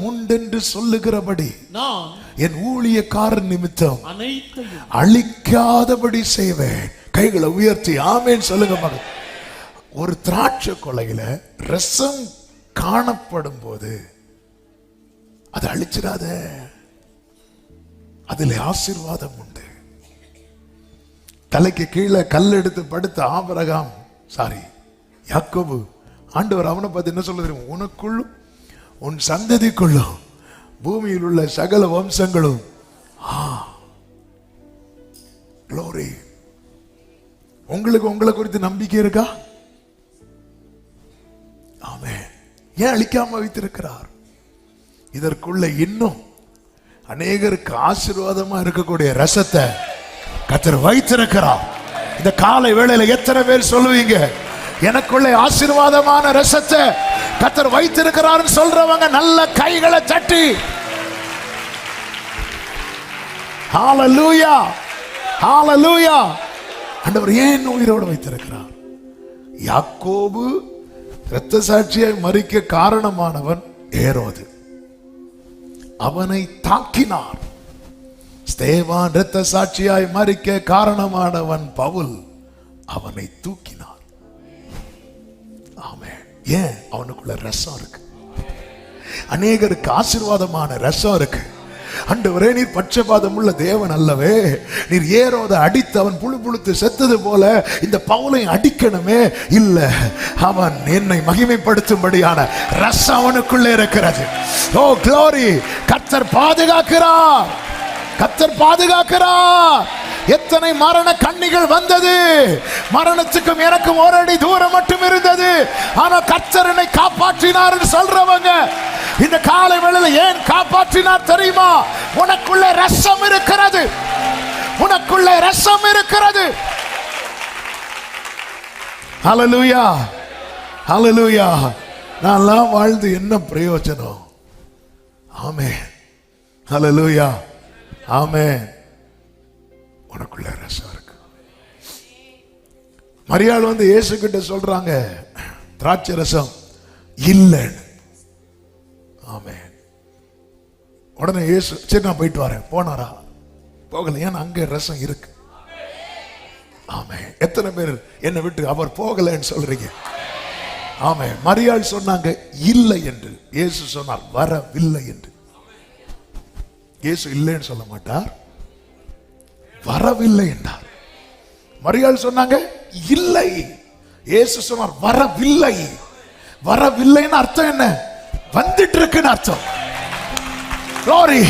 உண்டென்று சொல்லுகிறபடி என் ஊழியக்காரன் நிமித்தம் அழிக்காதபடி செய்வேன். கைகளை உயர்த்தி ஆமென் சொல்லுங்க மகன். ஒரு திராட்சை கொலையில ரசம் காணப்படும் போது அதை அழிச்சிடாத, அதில் ஆசீர்வாதம் உண்டு. தலைக்கு கீழே கல் எடுத்து படுத்த யாக்கோபு, ஆண்டவர் அவனை பார்த்து என்ன சொல்ல தெரியும்? உனக்குள்ளும் உன் சந்ததிக்குள்ளும் பூமியில் உள்ள சகல வம்சங்களும் glory. உங்களுக்கு உங்களை குறித்து நம்பிக்கை இருக்கா? ஆமென். ஏன் அழிக்காம வைத்திருக்கிறார்? இதற்குள்ள இன்னும் அநேகருக்கு ஆசீர்வாதமா இருக்கக்கூடிய ரசத்தை கர்த்தர் வைத்திருக்கிறார். இந்த காலை வேளையில எத்தனை பேர் சொல்லுவீங்க, எனக்குள்ளே ஆசீர்வாதமான ரசத்தை கர்த்தர் வைத்திருக்கிறார்னு சொல்றவங்க நல்ல கைகளை தட்டி ஹalleluya ஹalleluya. ஆண்டவர் ஏன் உயிரோடு வைத்திருக்கிறார்? யாக்கோபு இரத்த சாட்சியாய் மரிக்க காரணமானவன் ஏரோது, அவனை தாக்கினார். ஸ்தேவான் இரத்த சாட்சியாய் மரிக்க காரணமானவன் பவுல், அவனை தூக்கினார். ஆமென். ஏன்? அவனுக்குள்ள ரசம் இருக்கு. அநேகருக்கு ஆசீர்வாதமான ரசம் இருக்கு. ஆண்டவரே, நீர் பட்சபாதம் உள்ள தேவன் அல்லவே, நீர் ஏரோதை அடித்து அவன் புழு புழுத்து செத்தது போல இந்த பவுலை அடிக்கணுமே. இல்ல, அவன் என்னை மகிமைப்படுத்தும்படியான ரசம் அவனுக்குள்ளே இருக்கிறது. ஓ க்ளோரி! கர்த்தர் பாதுகாக்கிறார், கர்த்தர் பாதுகாக்கிறார். எத்தனை மரண கண்ணிகள் வந்தது, மரணத்துக்கும் எனக்கும் ஒரு அடி தூரம் மட்டும் இருந்தது, ஆனா கர்த்தர் என்னை காப்பாற்றினார் சொல்றவங்க இந்த காலை வேளையில ஏன் காப்பாற்றினார் தெரியுமா? உனக்குள்ளே ரசம் இருக்கிறது, உனக்குள்ளே ரசம் இருக்கிறது. ஹல்லேலூயா ஹல்லேலூயா. நான்லாம் வாழ்ந்து என்ன பிரயோஜனம்? ஆமென் ஹல்லேலூயா ஆமென். உனக்குள்ள ரசம் இருக்கு. மரியாள் வந்து இயேசு கிட்ட சொல்றாங்க, திராட்சை ரசம் இல்லைன்னு. ஆமென். உடனே இயேசு, சரி நான் போயிட்டு வரேன். போனாரா? போகல. ஏன்னா அங்க ரசம் இருக்கு. ஆமென். எத்தனை பேர் என்னை விட்டு அவர் போகலன்னு சொல்றீங்க? ஆமென். மரியாள் சொன்னாங்க இல்லை என்று, இயேசு சொன்னார் வரவில்லை என்று. இயேசு இல்லைன்னு சொல்ல மாட்டார், வரவில்லை என்றார். மரியாள் சொன்னாங்க இல்லை, இயேசு சொன்னார் வரவில்லை. வரவில்லைன்னு அர்த்தம் என்ன? வந்துட்டு இருக்குன்னு அர்த்தம். glory.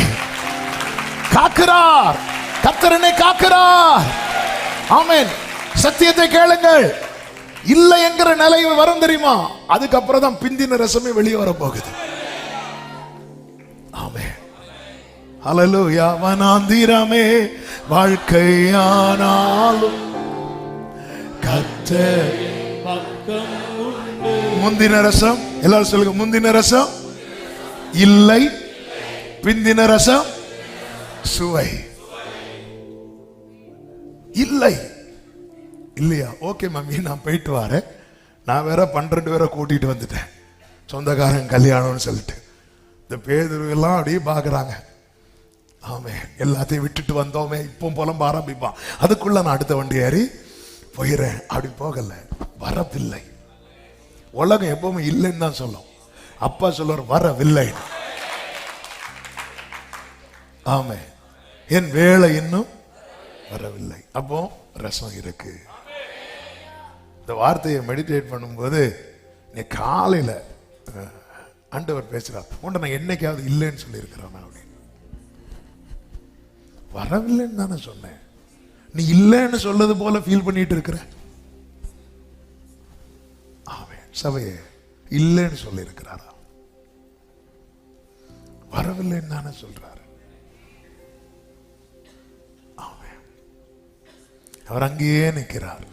காக்கிறார், கர்த்தரனை காக்கிறார். ஆமென். சத்தியத்தை கேளுங்கள். இல்லை என்கிற நிலை வரும் தெரியுமா? அதுக்கப்புறம் தான் பிந்தின ரசமே வெளியே வர போகுது. ஆமென் ஹல்லேலூயா. வனாந்திரமே வாழ்க்கையானாலும் கர்த்தர் பக்கம் உண்டு. முந்தின ரசம், எல்லாரும் சொல்லுங்க, முந்தின ரசம் இல்லை, பிந்தின ரசம் சுவை இல்லை. இல்லையா? ஓகே மம்மி, நான் போயிட்டு வரேன். நான் வேற 12 பேரை கூட்டிட்டு வந்துட்டேன், சொந்தக்காரன் கல்யாணம்னு சொல்லிட்டு. இந்த பேதுருவெல்லாம் அப்படியே பாக்குறாங்க. ஆமே, எல்லாத்தையும் விட்டுட்டு வந்தோமே, இப்போ புலம்ப ஆரம்பிப்பான். அதுக்குள்ள நான் அடுத்த வண்டி ஏறி போயிறேன். அப்படி போகல, வரவில்லை. உலகம் எப்பவுமே இல்லைன்னு தான் சொல்லும். அப்பா சொல்லுவார் வரவில்லை. ஆமே, என் வேலை இன்னும் வரவில்லை. அப்போ ரசம் இருக்கு. இந்த வார்த்தையை மெடிடேட் பண்ணும்போது நீ காலையில ஆண்டவர் பேசுறார், உன்னை நான் என்னைக்காவது இல்லைன்னு சொல்லி இருக்கிறேன் அப்படின்னு. வரவில்லைன்னு தானே சொன்னேன். நீ இல்லைன்னு சொல்லது போல ஃபீல் பண்ணிட்டு இருக்கிற. ஆமென். சபையே இல்லைன்னு சொல்லி இருக்கிறாரா? வரவில்லைன்னு தானே சொல்றாரு. ஆமென். அவர் அங்கேயே நிற்கிறார்.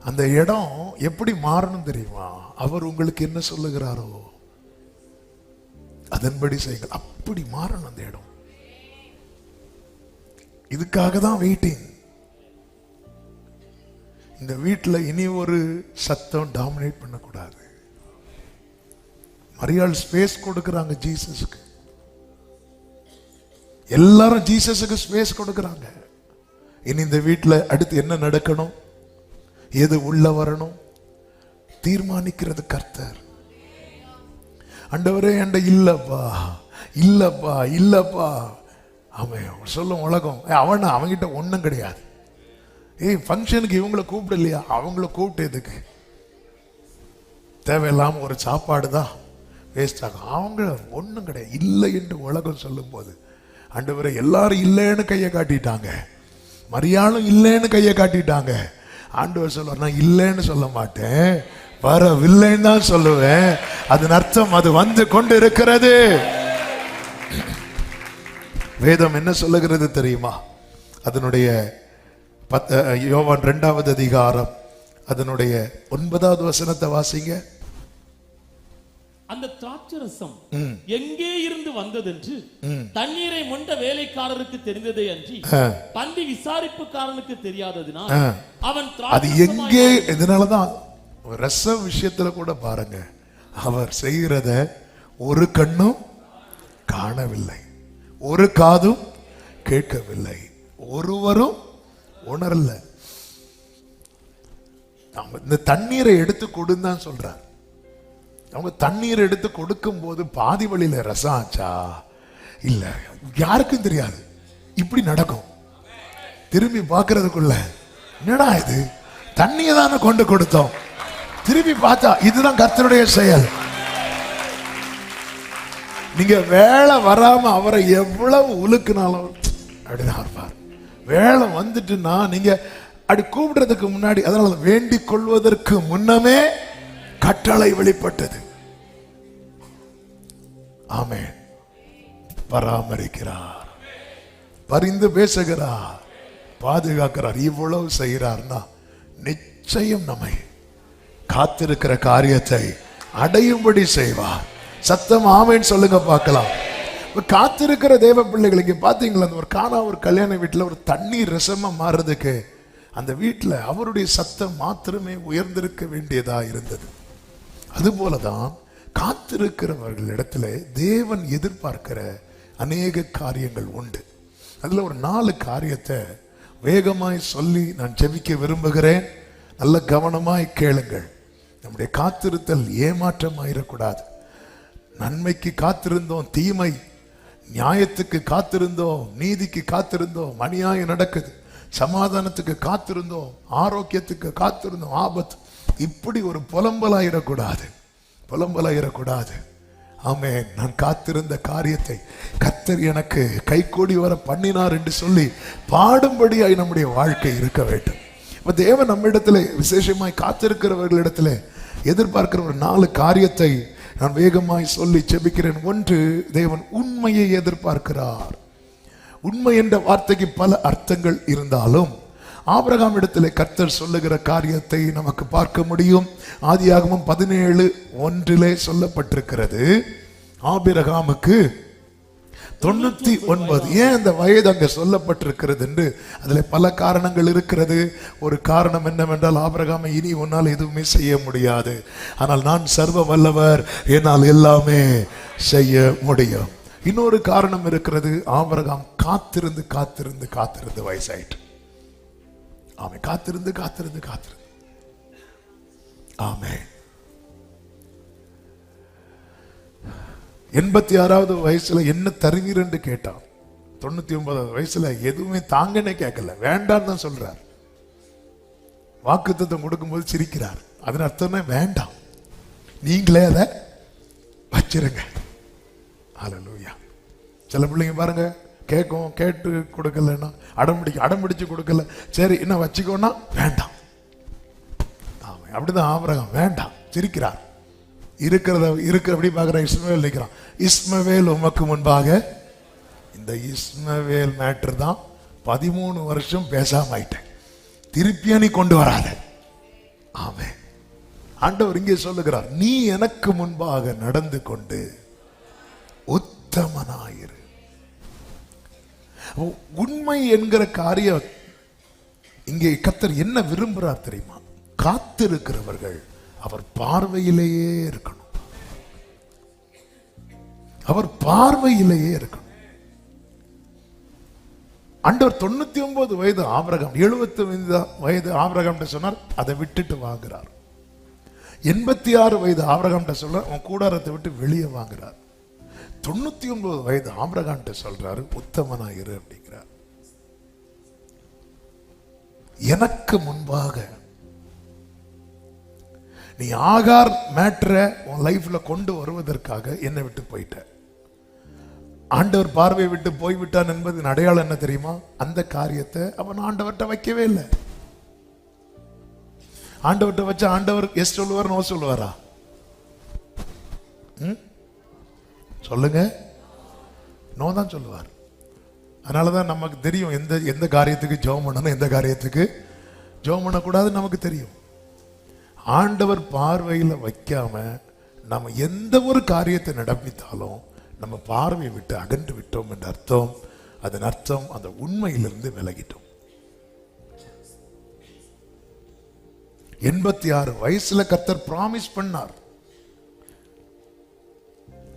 அந்த இடம் எப்படி மாறணும் தெரியுமா? அவர் உங்களுக்கு என்ன சொல்லுகிறாரோ அதன்படி செய்யுங்கள். அப்படி மாறணும் அந்த இடம். இதுக்காக தான் வெயிட்டிங். இந்த வீட்டில் இனி ஒரு சத்தம் டாமினேட் பண்ணக்கூடாது. மரியாள் ஸ்பேஸ் கொடுக்கறாங்க ஜீசஸுக்கு. எல்லாரும் ஜீசஸுக்கு ஸ்பேஸ் கொடுக்கறாங்க. இனி இந்த வீட்டில் அடுத்து என்ன நடக்கணும், எது உள்ள வரணும் தீர்மானிக்கிறது கர்த்தர். ஆண்டவரே என்கிட்ட இல்லப்பா இல்லப்பா இல்லப்பா. அவன் சொல்லும் உலகம், அவன்கிட்ட ஒன்றும் கிடையாது. ஃபங்க்ஷனுக்கு இவங்களை கூப்பிடலையா? அவங்கள கூப்பிட்டு எதுக்கு? தேவையில்லாம ஒரு சாப்பாடு தான் வேஸ்ட் ஆகும். அவங்க ஒன்றும் கிடையாது. இல்லை என்று உலகம் சொல்லும் போது ஆண்டவரே எல்லாரும் இல்லைன்னு கையை காட்டிட்டாங்க, மரியாளும் இல்லைன்னு கையை காட்டிட்டாங்க. ஆண்டவர் சொல்லுவார், நான் இல்லைன்னு சொல்ல மாட்டேன், வரவில்லைன்னு தான் சொல்லுவேன். அதன் அர்த்தம் அது வந்து கொண்டு இருக்கிறது. வேதம் என்ன சொல்லுகிறது தெரியுமா? அதனுடைய யோவான் 2வது அதிகாரம் அதனுடைய 9வது வசனத்தை வாசிங்க. அந்த திராட்சரசம் எங்கே இருந்து வந்ததென்று தண்ணீரை மொண்ட வேலைக்காரருக்கு தெரிந்ததே அன்றி பந்தி விசாரிப்புக்காரனுக்கு தெரியாததினால் அவன் அது எங்கே, இதனாலதான் ரச விஷயத்துல கூட பாருங்க, அவர் செய்கிறத ஒரு கண்ணும் காணவில்லை, ஒரு காதும் கேட்கவில்லை, ஒருவரும் உணரல. இந்த தண்ணீரை எடுத்து கொடுன்னு சொல்றார். அவங்க தண்ணீரை எடுத்து கொடுக்கும் போது பாதி வழியில ரசம் ஆச்சா இல்ல யாருக்கும் தெரியாது. இப்படி நடக்கும். திரும்பி பார்க்கறதுக்குள்ள என்னடா இது, தண்ணியை தானே கொண்டு கொடுத்தோம். திரும்பி பார்த்தா இதுதான் கர்த்தருடைய செயல். நீங்க வேலை வராம அவரை எவ்வளவு உலுக்குனாலும் அப்படிதான் இருப்பார். வேலை வந்துட்டுன்னா நீங்க அப்படி கூப்பிடுறதுக்கு முன்னாடி, அதனால வேண்டிக் கொள்வதற்கு முன்னமே கட்டளை வெளிப்பட்டது. ஆமென். பராமரிக்கிறார், பரிந்து பேசுகிறார், பாதுகாக்கிறார். இவ்வளவு செய்கிறார்னா நிச்சயம் நம்மை காத்திருக்கிற காரியத்தை அடையும்படி செய்வார். சத்தம் ஆமென் சொல்லுங்க பார்க்கலாம். காத்திருக்கிற தேவ பிள்ளைகளுக்கு பாத்தீங்களா, ஒரு ஒரு கல்யாண வீட்டுல ஒரு தண்ணீர் ரசமா மாறுறதுக்கு அந்த வீட்டுல அவருடைய சத்தம் மாத்திரமே உயர்ந்திருக்க வேண்டியதா இருந்தது. அதுபோலதான் காத்திருக்கிறவர்களிடத்துல தேவன் எதிர்பார்க்கிற அநேக காரியங்கள் உண்டு. அதுல ஒரு 4 காரியத்தை வேகமாய் சொல்லி நான் ஜெபிக்க விரும்புகிறேன். நல்ல கவனமாய் கேளுங்கள். நம்முடைய காத்திருத்தல் ஏமாற்றமாயிடக்கூடாது. நன்மைக்கு காத்திருந்தோம், தீமை, நியாயத்துக்கு காத்திருந்தோம், நீதிக்கு காத்திருந்தோம், அநியாயம் நடக்குது, சமாதானத்துக்கு காத்திருந்தோம், ஆரோக்கியத்துக்கு காத்திருந்தோம், ஆபத்து. இப்படி ஒரு புலம்பலாயிடக்கூடாது, புலம்பலாயிடக்கூடாது. ஆமென். நான் காத்திருந்த காரியத்தை கர்த்தர் எனக்கு கைகூடி வர பண்ணினார் என்று சொல்லி பாடும்படியாய் நம்முடைய வாழ்க்கை இருக்க வேண்டும். இப்ப தேவன் நம்மிடத்துல விசேஷமாய் காத்திருக்கிறவர்களிடத்துல எதிர்பார்க்கிற ஒரு 4 காரியத்தை நான் வேகமாய் சொல்லி ஜெபிக்கிறேன். 1, தேவன் உண்மையை எதிர்பார்க்கிறார். உண்மை என்ற வார்த்தைக்கு பல அர்த்தங்கள் இருந்தாலும் ஆபிரகாம் இடத்திலே கர்த்தர் சொல்லுகிற காரியத்தை நமக்கு பார்க்க முடியும். ஆதியாகமம் 17:1 சொல்லப்பட்டிருக்கிறது, ஆபிரகாமுக்கு 99. ஏன் அந்த வயது அங்க சொல்லப்பட்டிருக்கிறது என்று அதுல பல காரணங்கள் இருக்கிறது. ஒரு காரணம் என்னவென்றால், ஆபிரகாமை இனி உன்னால் எதுவுமே செய்ய முடியாது, ஆனால் நான் சர்வ வல்லவர், என்னால் எல்லாமே செய்ய முடியும். இன்னொரு காரணம் இருக்கிறது, ஆபிரகாம் காத்திருந்து காத்திருந்து காத்திருந்து வயசாயிட்டு. ஆமே, காத்திருந்து காத்திருந்து காத்திருந்து. ஆமே. 86வது வயசுல என்ன தருவீர் என்று கேட்டான். 99வது வயசுல எதுவுமே தாங்கன்னே கேட்கல, வேண்டாம் தான் சொல்றார். வாக்குத்தத்தம் கொடுக்கும்போது சிரிக்கிறார். அதன் அர்த்தமே வேண்டாம், நீங்களே அதை வச்சிருங்க. ஹல்லேலூயா. சில பிள்ளைங்க பாருங்க, கேட்கும், கேட்டு கொடுக்கலன்னா அடம்பிடிச்சு கொடுக்கல, சரி என்ன வச்சுக்கோன்னா வேண்டாம். ஆமா, அப்படிதான் ஆபிரகாம் வேண்டாம், சிரிக்கிறார். இருக்கிறபடி பார்க்கிற இஸ்மவேல் நிற்கிறான். இஸ்மவேல் உமக்கு முன்பாக, இந்த இஸ்மவேல் மேட்டர் தான் 13 வருஷம் பேசாம ஆயிட்டேன், திருப்பியா நீ கொண்டு வராத. ஆமே. ஆண்டவர் இங்கே சொல்லுகிறார், நீ எனக்கு முன்பாக நடந்து கொண்டு உத்தமனாயிரு. உண்மை என்கிற காரியம் இங்கே கர்த்தர் என்ன விரும்புகிறார் தெரியுமா? காத்திருக்கிறவர்கள் அவர் பார்வையிலேயே இருக்கணும், அவர் பார்வையிலேயே இருக்கணும். ஆண்டவர் 99 வயது ஆபிரகாம், 75 வயது ஆபிரகாம் சொன்னார், அதை விட்டுட்டு வாங்குறார். 86 வயது ஆபிரகாம் சொல்றார், உன் கூடாரத்தை விட்டு வெளியே வாங்குறார். 99 வயது ஆபிரகாம் சொல்றாரு, உத்தமனாயிரு அப்படிங்கிறார். எனக்கு முன்பாக நீ ஆகார் மேட்டரை உன் லைஃப்ல கொண்டு வருவதற்காக என்னை விட்டு போயிட்ட. ஆண்டவர் பார்வை விட்டு போய்விட்டான் என்பது அடையாளம் என்ன தெரியுமா? அந்த காரியத்தை அவன் ஆண்டவர்கிட்ட வைக்கவே இல்லை. ஆண்டவர்கிட்ட வச்ச ஆண்டவர் எஸ் சொல்லுவார், நோ சொல்லுவாரா? சொல்லுங்க, நோ தான் சொல்லுவார். அதனாலதான் நமக்கு தெரியும் எந்த எந்த காரியத்துக்கு ஜெபம் பண்ணணும், எந்த காரியத்துக்கு ஜெபம் பண்ணக்கூடாதுன்னு நமக்கு தெரியும். ஆண்டவர் பார்வையில் வைக்காம நம்ம எந்த ஒரு காரியத்தை நடப்பித்தாலும் நம்ம பார்வையை விட்டு அகன்று விட்டோம் என்ற அர்த்தம். அதன் அர்த்தம் அந்த உண்மையிலிருந்து விலகிட்டோம். 86 வயசுல கர்த்தர் பிராமிஸ் பண்ணார்.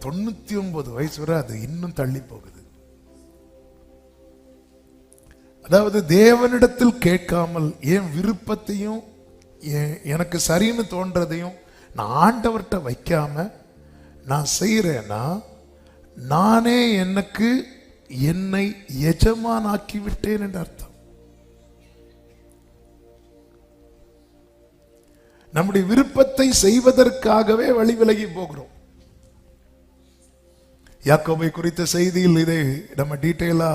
99 வயசு வரை அது இன்னும் தள்ளி போகுது. அதாவது தேவனிடத்தில் கேட்காமல் என் விருப்பத்தையும் எனக்கு சரின்னு தோன்றதையும் நான் ஆண்டவர்கிட்ட வைக்காம நான் செய்யறேன்னா நானே எனக்கு என்னை எஜமானாக்கி விட்டேன் என்று அர்த்தம். நம்முடைய விருப்பத்தை செய்வதற்காகவே வழி விலகி போகிறோம். யாக்கோபை குறித்த செய்தியில் இதை நம்ம டீட்டெயிலா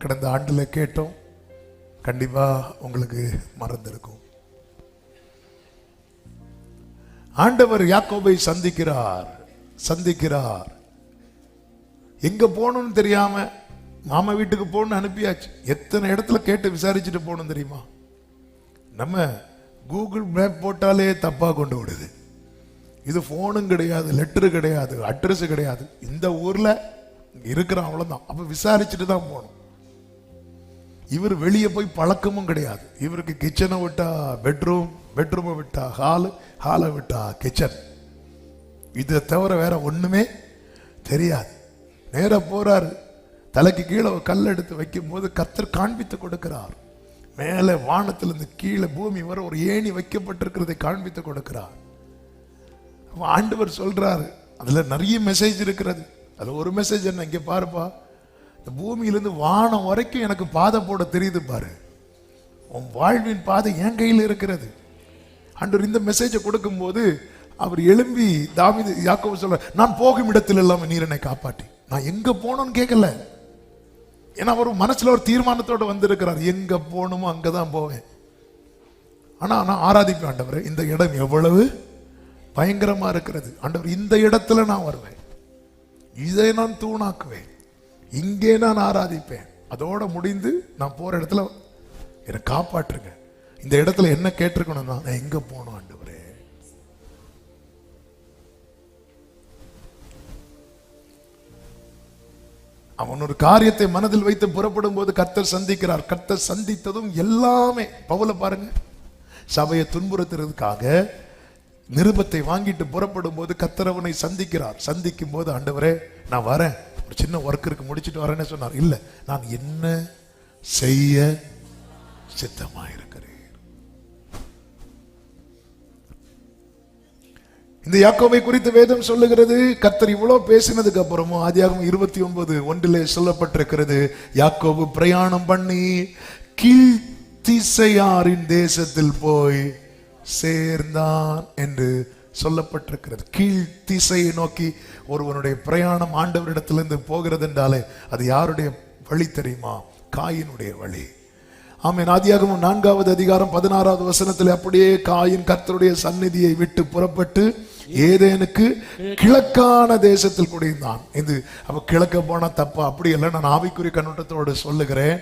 கடந்த ஆண்டுல கேட்டோம். கண்டிப்பா உங்களுக்கு மறந்திருக்கும். ஆண்டவர் யாக்கோபை சந்திக்கிறார். எங்க போகணும்னு தெரியாம மாமா வீட்டுக்கு போகணும்னு அனுப்பியாச்சு. எத்தனை இடத்துல கேட்டு விசாரிச்சுட்டு போகணும் தெரியுமா? நம்ம கூகுள் மேப் போட்டாலே தப்பா கொண்டு விடுது. இது போனும் கிடையாது, லெட்டரு கிடையாது, அட்ரஸ் கிடையாது. இந்த ஊர்ல இருக்கிற அவ்வளவுதான். அப்ப விசாரிச்சுட்டு தான் போகணும். இவர் வெளியே போய் பழக்கமும் கிடையாது. இவருக்கு கிச்சனை விட்டா பெட்ரூம், பெட்ரூமை விட்டா ஹாலை விட்டா கிச்சன், இதை தவிர வேற ஒண்ணுமே தெரியாது. நேரா போறாரு. தலைக்கு கீழே ஒரு கல் எடுத்து வைக்கும் போது கர்த்தர் காண்பித்து கொடுக்கிறார். மேலே வானத்திலிருந்து கீழே பூமி வர ஒரு ஏணி வைக்கப்பட்டிருக்கிறதை காண்பித்து கொடுக்கிறார். ஆண்டவர் சொல்றாரு, அதுல நிறைய மெசேஜ் இருக்கிறது. அது ஒரு மெசேஜ் என்ன, இங்க பாருப்பா, இந்த பூமியிலிருந்து வானம் வரைக்கும் எனக்கு பாதை போட தெரியுது பாரு. உன் வாழ்வின் பாதை என் கையில் இருக்கிறது. ஆண்டவர் இந்த மெசேஜை கொடுக்கும் போது அவர் எழும்பி தாவீது யாக்கோபு சொல்ற, நான் போகும் இடத்தில் இல்லாம நீர் என்னை காப்பாற்றி. நான் எங்க போனோன்னு கேட்கல. ஏன்னா அவர் மனசுல ஒரு தீர்மானத்தோட வந்திருக்கிறார், எங்க போகணுமோ அங்கதான் போவேன். ஆனா நான் ஆராதிப்பேன் ஆண்டவரே, இந்த இடம் எவ்வளவு பயங்கரமா இருக்கிறது ஆண்டவர், இந்த இடத்துல நான் வருவேன், இதை நான் தூணாக்குவேன், இங்கே நான் ஆராதிப்பேன். அதோட முடிந்து நான் போற இடத்துல என்னை காப்பாற்றுங்க. இந்த இடத்துல என்ன கேட்டிருக்கணும், நான் எங்க போகணும் ஆண்டவரே. அவன் ஒரு காரியத்தை மனதில் வைத்து புறப்படும் போது கர்த்தர் சந்திக்கிறார். கர்த்தர் சந்தித்ததும் எல்லாமே பவுல பாருங்க, சபையை துன்புறுத்துறதுக்காக நிருபத்தை வாங்கிட்டு புறப்படும் போது கர்த்தர் அவனை சந்திக்கிறார். சந்திக்கும் போது ஆண்டவரே நான் வரேன், ஒரு சின்ன ஒர்க் இருக்கு முடிச்சுட்டு வரேன்னு சொன்னார். இல்ல, நான் என்ன செய்ய சித்தமாயிருக்கிறேன். இந்த யாக்கோபை குறித்து வேதம் சொல்லுகிறது, கர்த்தர் இவ்வளவு பேசினதுக்கு அப்புறமும் ஆதியாகமம் 29:1 சொல்லப்பட்டிருக்கிறது, யாக்கோபு பிரயாணம் பண்ணி கீழ்த்திசையாரின் தேசத்தில் போய் சேர்ந்தான் என்று சொல்லப்பட்டிருக்கிறது. கீழ்த்திசையை நோக்கி ஒருவனுடைய பிரயாணம் ஆண்டவரிடத்திலிருந்து போகிறது என்றாலே அது யாருடைய வழி தெரியுமா? காயினுடைய வழி. ஆமென். ஆதியாகமம் 4:16 அப்படியே காயின் கர்த்தருடைய சந்நிதியை விட்டு புறப்பட்டு ஏதேனுக்கு கிழக்கான தேசத்தில் குடியிருந்தான். இது அவ கிழக்க போனா தப்பா? அப்படி இல்லை, நான் ஆவிக்குரிய கண்ணோட்டத்தோடு சொல்லுகிறேன்.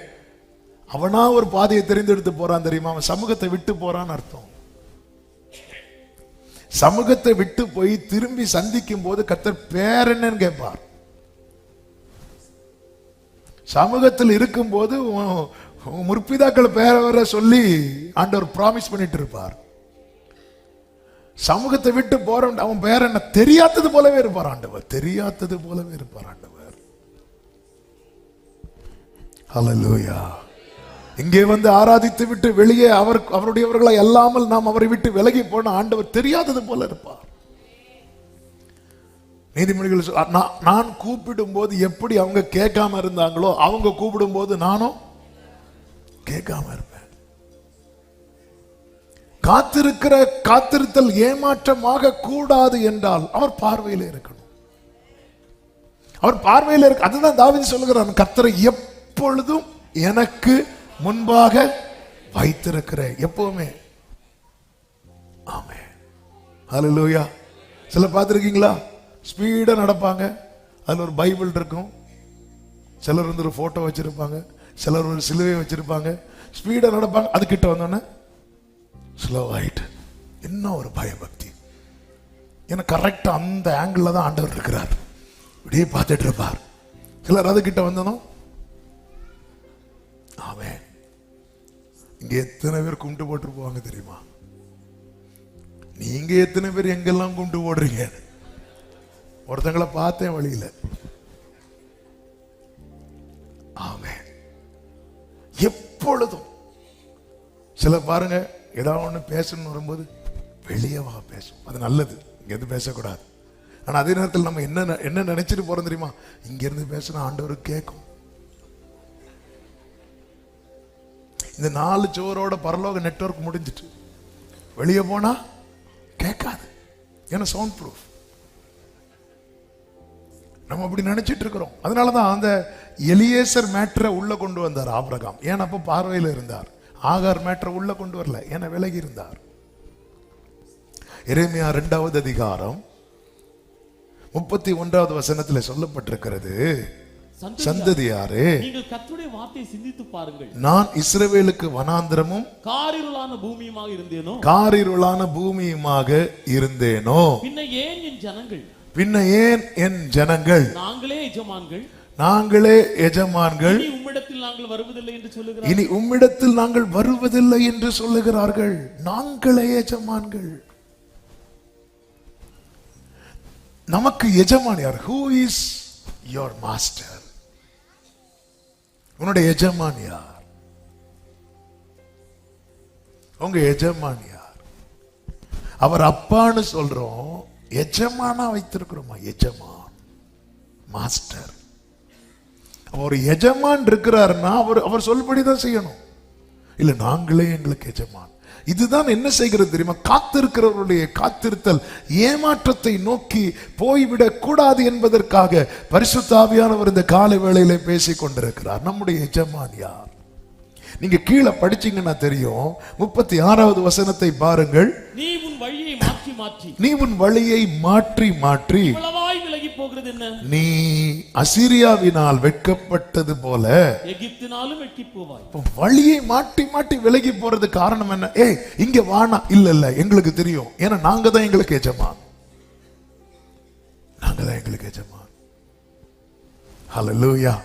அவனா ஒரு பாதையை தெரிந்தெடுத்து போறான் தெரியுமா? அவன் சமூகத்தை விட்டு போறான்னு அர்த்தம். சமூகத்தை விட்டு போய் திரும்பி சந்திக்கும் போது கர்த்தர் பேர் என்னன்னு கேட்பார். சமூகத்தில் இருக்கும் போது முற்பிதாக்கள் பேரை வர சொல்லி ஆண்டவர் பிராமிஸ் பண்ணிட்டு இருப்பார். சமூகத்தை விட்டு போறவன் அவன் பேர் என்ன தெரியாதது போலவே இருப்பார் ஆண்டவர். தெரியாதது போலவே இருப்பார் ஆண்டவர். ஹல்லேலூயா. இங்கே வந்து ஆராதித்து விட்டு வெளியே அவருடையவர்களை அல்லாமல் நாம் அவரை விட்டு விலகி போன ஆண்டவர் தெரியாதது போல இருப்பார். நீதிமொழிகள் நான் கூப்பிடும் போது எப்படி அவங்க கேட்காம இருந்தாங்களோ அவங்க கூப்பிடும் போது நானும் கேட்காம இருப்பேன். காத்திருத்தல் ஏமாற்றமாக கூடாது என்றால் அவர் பார்வையில் இருக்கணும். அவர் பார்வையில் இருக்கு. அதுதான் தாவீது சொல்லுகிறார், கர்த்தரை எப்பொழுதும் எனக்கு முன்பாக வைத்திருக்கிறேன் எப்பவுமே. ஆமென். ஹல்லேலூயா. சில பார்த்திருக்கீங்களா, ஸ்பீடா நடப்பாங்க, அதுல ஒரு பைபிள் இருக்கும், சிலர் வந்து ஒரு போட்டோ வச்சிருப்பாங்க, சிலர் ஒரு சிலுவையை வச்சிருப்பாங்க, ஸ்பீடா நடப்பாங்க. அது கிட்ட வந்தோடனே ஸ்லோ ஆயிட்டு. என்ன ஒரு பயபக்தி! ஏன்னா கரெக்டா அந்த ஆங்கிள் தான் ஆண்டவர் இருக்கிறார், இப்படியே பார்த்துட்டு இருப்பார். சிலர் அது கிட்ட வந்ததும் ஆமென். இங்க எத்தனை பேர் கும்பிட்டு போட்டு போவாங்க தெரியுமா? நீங்க எத்தனை பேர் எங்கெல்லாம் கும்பிட்டு போடுறீங்க? ஒருத்தங்களை பார்த்தேன் வழியில. ஆமென். எப்பொழுதும் சில பாருங்க, ஏதாவது ஒண்ணு பேசணும்னு வரும்போது வெளியே வா பேசும், அது நல்லது, இங்க இருந்து பேசக்கூடாது. ஆனா அதே நேரத்தில் நம்ம என்ன நினைச்சிட்டு போறோம் தெரியுமா? இங்க இருந்து பேசினா ஆண்டவருக்கு கேட்கும். இந்த 4 சுவரோட பரலோக நெட்வொர்க் முடிஞ்சிட்டு வெளியே போனா கேட்காது. ஏன்னா சவுண்ட் ப்ரூஃப். நம்ம அப்படி நினைச்சிட்டு இருக்கிறோம். அதனாலதான் அந்த எலியேசர் மேட்டரை உள்ள கொண்டு வந்தார் ஆபிரகாம். ஏன்னா அப்ப பார்வையில் இருந்தார். ஆகார் மேட்டரை உள்ள கொண்டு வரல, ஏன்னா விலகி இருந்தார். எரேமியா 2வது அதிகாரம் 31வது வசனத்தில் சொல்லப்பட்டிருக்கிறது, சந்ததியாரே, நீங்கள் கர்த்தருடைய வார்த்தையை சிந்தித்து பாருங்கள். நான் இஸ்ரவேலுக்கு வனாந்திரமும் காரிருளான பூமியுமாக இருந்தேனோ, காரிருளான பூமியுமாக இருந்தேனோ, பின்ன ஏன் என் ஜனங்கள் நாங்களே எஜமான்கள் இனி உம்மிடத்தில் நாங்கள் வருவதில்லை என்று சொல்லுகிறார்கள். நாங்களே எஜமான்கள். நமக்கு எஜமான் யார்? Who is your master? உன்னுடைய எஜமான் யார்? உங்க எஜமான் யார்? அவர் அப்பான்னு சொல்றோம், எஜமானா வைத்திருக்கிறோமா? எஜமான், மாஸ்டர். ஒரு எஜமான் இருக்கிறாருன்னா அவர் சொல்படிதான் செய்யணும். இல்ல நாங்களே எங்களுக்கு எஜமான். இதுதான் என்ன செய்கிறது தெரியுமா? காத்திருக்கிறவருடைய காத்திருத்தல் ஏமாற்றத்தை நோக்கி போய்விடக் கூடாது என்பதற்காக பரிசுத்த ஆவியானவர் இந்த காலை வேளையிலே பேசிக் கொண்டிருக்கிறார். நம்முடைய எஜமான் யார்? நீங்க கீழே படிச்சீங்கன்னா தெரியும். 36வது வசனத்தை பாருங்கள். நீ உன் வழியை மாற்றி மாற்றி விலகி போகிறது என்ன? நீ அசீரியாவினால் வெட்கப்பட்டது போல எகிப்தினாலும் வெட்கி போவாய். வழியை மாற்றி மாற்றி விலகி போறது காரணம் என்ன? இங்க வானா, இல்ல எங்களுக்கு தெரியும், ஏன்னா நாங்க தான் எங்களுக்கு எஜமான். ஹல்லேலூயா.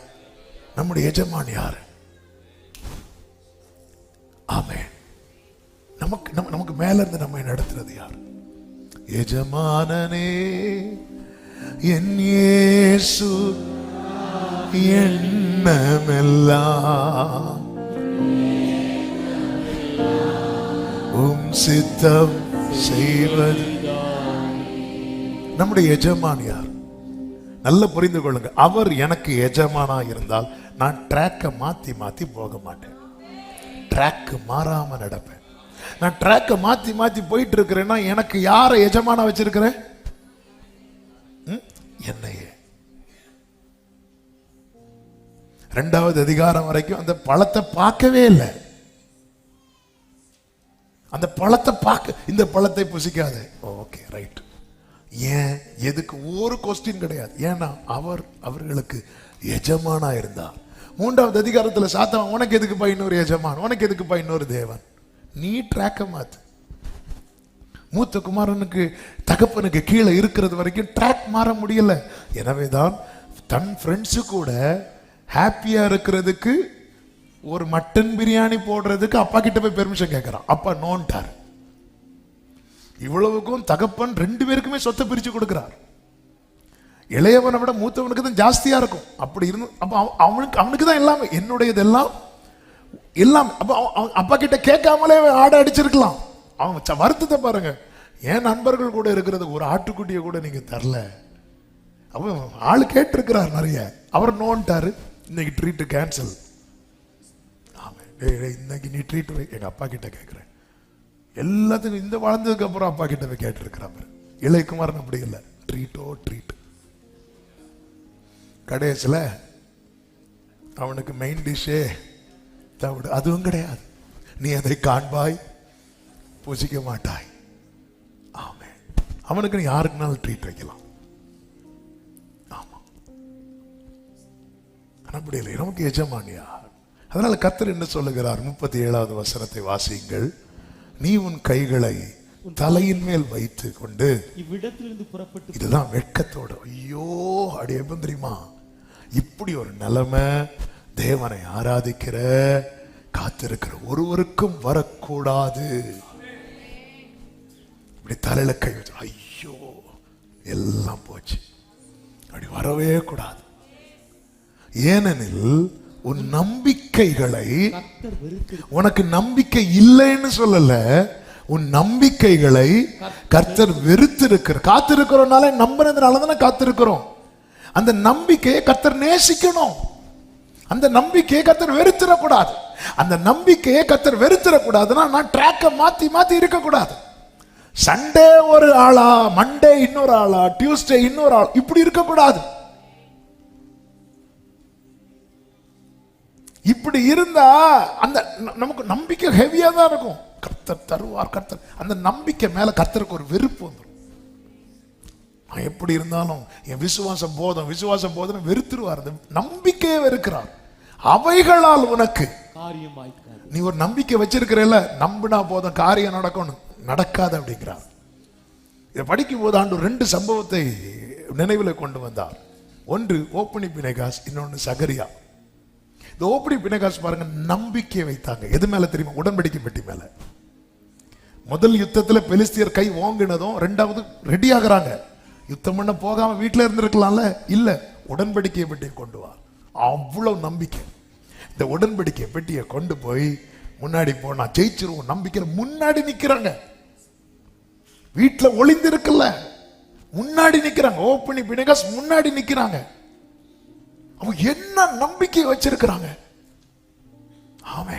நம்முடைய எஜமான் யாரு? ஆமென். நமக்கு மேல இருந்து நம்ம நடத்துறது யார்? எஜமானனே என் இயேசு, எண்ணமெல்லாம் உம் சித்தம் செய்வது. நம்முடைய எஜமான் யார்? நல்ல புரிந்து கொள்ளுங்க. அவர் எனக்கு எஜமானா இருந்தால் நான் ட்ராக்கை மாத்தி மாத்தி போக மாட்டேன். ட்ராக் மாறாம நடப்பேன். நான் ட்ராக்கை மாத்தி மாத்தி போயிட்டு இருக்கிறேன்னா எனக்கு யாரை எஜமானா வச்சிருக்கிறேன்? என்னையே. 2வது அதிகாரம் வரைக்கும் அந்த பழத்தை பார்க்கவே இல்லை. அந்த பழத்தை பார்க்க, இந்த பழத்தை புசிக்காது. Okay right. ஏன், எதுக்கு? ஒரு கொஸ்டின் கிடையாது. ஏன்னா அவர்களுக்கு எஜமானா இருந்தார். 3வது அதிகாரத்தில் சாத்தான், உனக்கு எதுக்குப்பா இன்னொரு எஜமான், உனக்கு எதுக்குப்பா இன்னொரு தேவன்? நீ ட்ராக்க மாத்து. மூத்த குமாரனுக்கு தகப்பனுக்கு கீழே இருக்கிறது வரைக்கும் ட்ராக் மாற முடியல. எனவேதான் தன் ஃப்ரெண்ட்ஸு கூட ஹாப்பியா இருக்கிறதுக்கு ஒரு மட்டன் பிரியாணி போடுறதுக்கு அப்பா கிட்ட போய் பெர்மிஷன் கேட்கிறான். அப்பா நோன்ட்டார். இவ்வளவுக்கும் தகப்பன் 2 பேருக்குமே சொத்தை பிரிச்சு கொடுக்கிறார். இளையவனை விட மூத்தவனுக்கு தான் ஜாஸ்தியா இருக்கும். அப்படி இருந்து அப்ப அவனுக்கு தான் எல்லாமே, என்னுடையதெல்லாம் எல்லாம். அப்ப அப்பா கிட்ட கேட்காமலே ஆடை அடிச்சிருக்கலாம். அவன் வருத்தத்தை பாருங்க. என் நண்பர்கள் கூட இருக்கிறது ஒரு ஆட்டுக்குட்டியை கூட நீங்க தரல. அவன் ஆளு கேட்டிருக்கிறார் நிறைய. அவர் நோன்ட்டாரு. இன்னைக்கு ட்ரீட் கேன்சல். இன்னைக்கு நீ ட்ரீட் எங்க அப்பா கிட்ட கேட்கிறேன். எல்லாத்துக்கும் இந்த வளர்ந்ததுக்கு அப்புறம் அப்பா கிட்ட போய் கேட்டிருக்கிறான். இளையகுமாரன் அப்படி இல்லை. ட்ரீட்டோ ட்ரீட். கடைசியில் அவனுக்கு மெயின் டிஷ்ஷே தவிடு, அதுவும் கிடையாது. நீ அதை காண்பாய், புசிக்க மாட்டாய். ஆமென். அவனுக்கு நீ யாருக்குனாலும் ட்ரீட் வைக்கலாம். ஆமா. ஆனா அப்படி இல்லை, நமக்கு எஜமானியா. அதனால கர்த்தர் என்ன சொல்லுகிறார்? 37வது வசனத்தை வாசியுங்கள். நீ உன் கைகளை தலையின் மேல் வைத்து கொண்டு இவ்விடத்திலிருந்து புறப்பட்டு. இதுதான் வெட்கத்தோட. ஐயோ அடி எப்ப தெரியுமா? இப்படி ஒரு நிலைமை தேவனை ஆராதிக்கிற காத்திருக்கிற ஒருவருக்கும் வரக்கூடாது. இப்படி தலையில கை வச்சு ஐயோ எல்லாம் போச்சு, அப்படி வரவே கூடாது. ஏனெனில் உன் நம்பிக்கைகளை, உனக்கு நம்பிக்கை இல்லைன்னு சொல்லல, உன் நம்பிக்கைகளை கர்த்தர் வெறுத்திருக்கிறார். காத்திருக்கிறோம்னால நம்பினதுனாலதானே காத்திருக்கிறோம். அந்த நம்பிக்கையை கர்த்தர் நேசிக்கணும். அந்த நம்பிக்கையை கர்த்தர் வெறுத்திடக்கூடாது. அந்த நம்பிக்கையை கர்த்தர் வெறுத்திடக்கூடாதுன்னா நான் ட்ராக்கை மாத்தி மாத்தி இருக்கக்கூடாது. சண்டே ஒரு ஆளா, மண்டே இன்னொரு ஆளா, டியூஸ்டே இன்னொரு ஆள், இப்படி இருக்கக்கூடாது. இப்படி இருந்தா அந்த நமக்கு நம்பிக்கை ஹெவியா தான் இருக்கும். கர்த்தர் தருவார், கர்த்தர். அந்த நம்பிக்கை மேல கர்த்தருக்கு ஒரு வெறுப்பு வந்துடும். நான் எப்படி இருந்தாலும் என் விசுவாசம் போதும், விசுவாசம் போதும் வெறுத்துருவார். அந்த நம்பிக்கையை வெறுக்கிறார். அவைகளால் உனக்கு காரியம் வாய்க்காது. நீ ஒரு நம்பிக்கை வச்சிருக்கிறல்ல, நம்பினா போதும் காரியம் நடக்கணும், நடக்காது அப்படிங்கிறார். இதை படிக்கும் போது ஆண்டு 2 சம்பவத்தை நினைவில் கொண்டு வந்தார். ஒன்று ஓப்பனி பினெகாஸ், இன்னொன்று சகரியா. இந்த ஓப்பனி பினெகாஸ் பாருங்க, நம்பிக்கை வைத்தாங்க. எது மேல தெரியுமா? உடன்படிக்கை பெட்டி மேல. முதல் யுத்தத்தில் பெலிஸ்தியர் கை வாங்கினதும் 2வது ரெடி ஆகுறாங்க. யுத்தம் பண்ண போகாம வீட்டில் இருந்திருக்கலாம்ல, இல்ல உடன்படிக்கை பெட்டியை கொண்டு வா. அவ்வளவு நம்பிக்கை. இந்த உடன்படிக்கை பெட்டியை கொண்டு போய் முன்னாடி போனா ஜெயிச்சிருவோம் நம்பிக்கை. முன்னாடி நிக்கிறாங்க, வீட்டில் ஒளிந்து இருக்குல்ல, முன்னாடி நிக்கிறாங்க. ஓப்பனி பினெகாஸ் முன்னாடி நிக்கிறாங்க. அவங்க என்ன நம்பிக்கை வச்சிருக்கிறாங்க? ஆமே.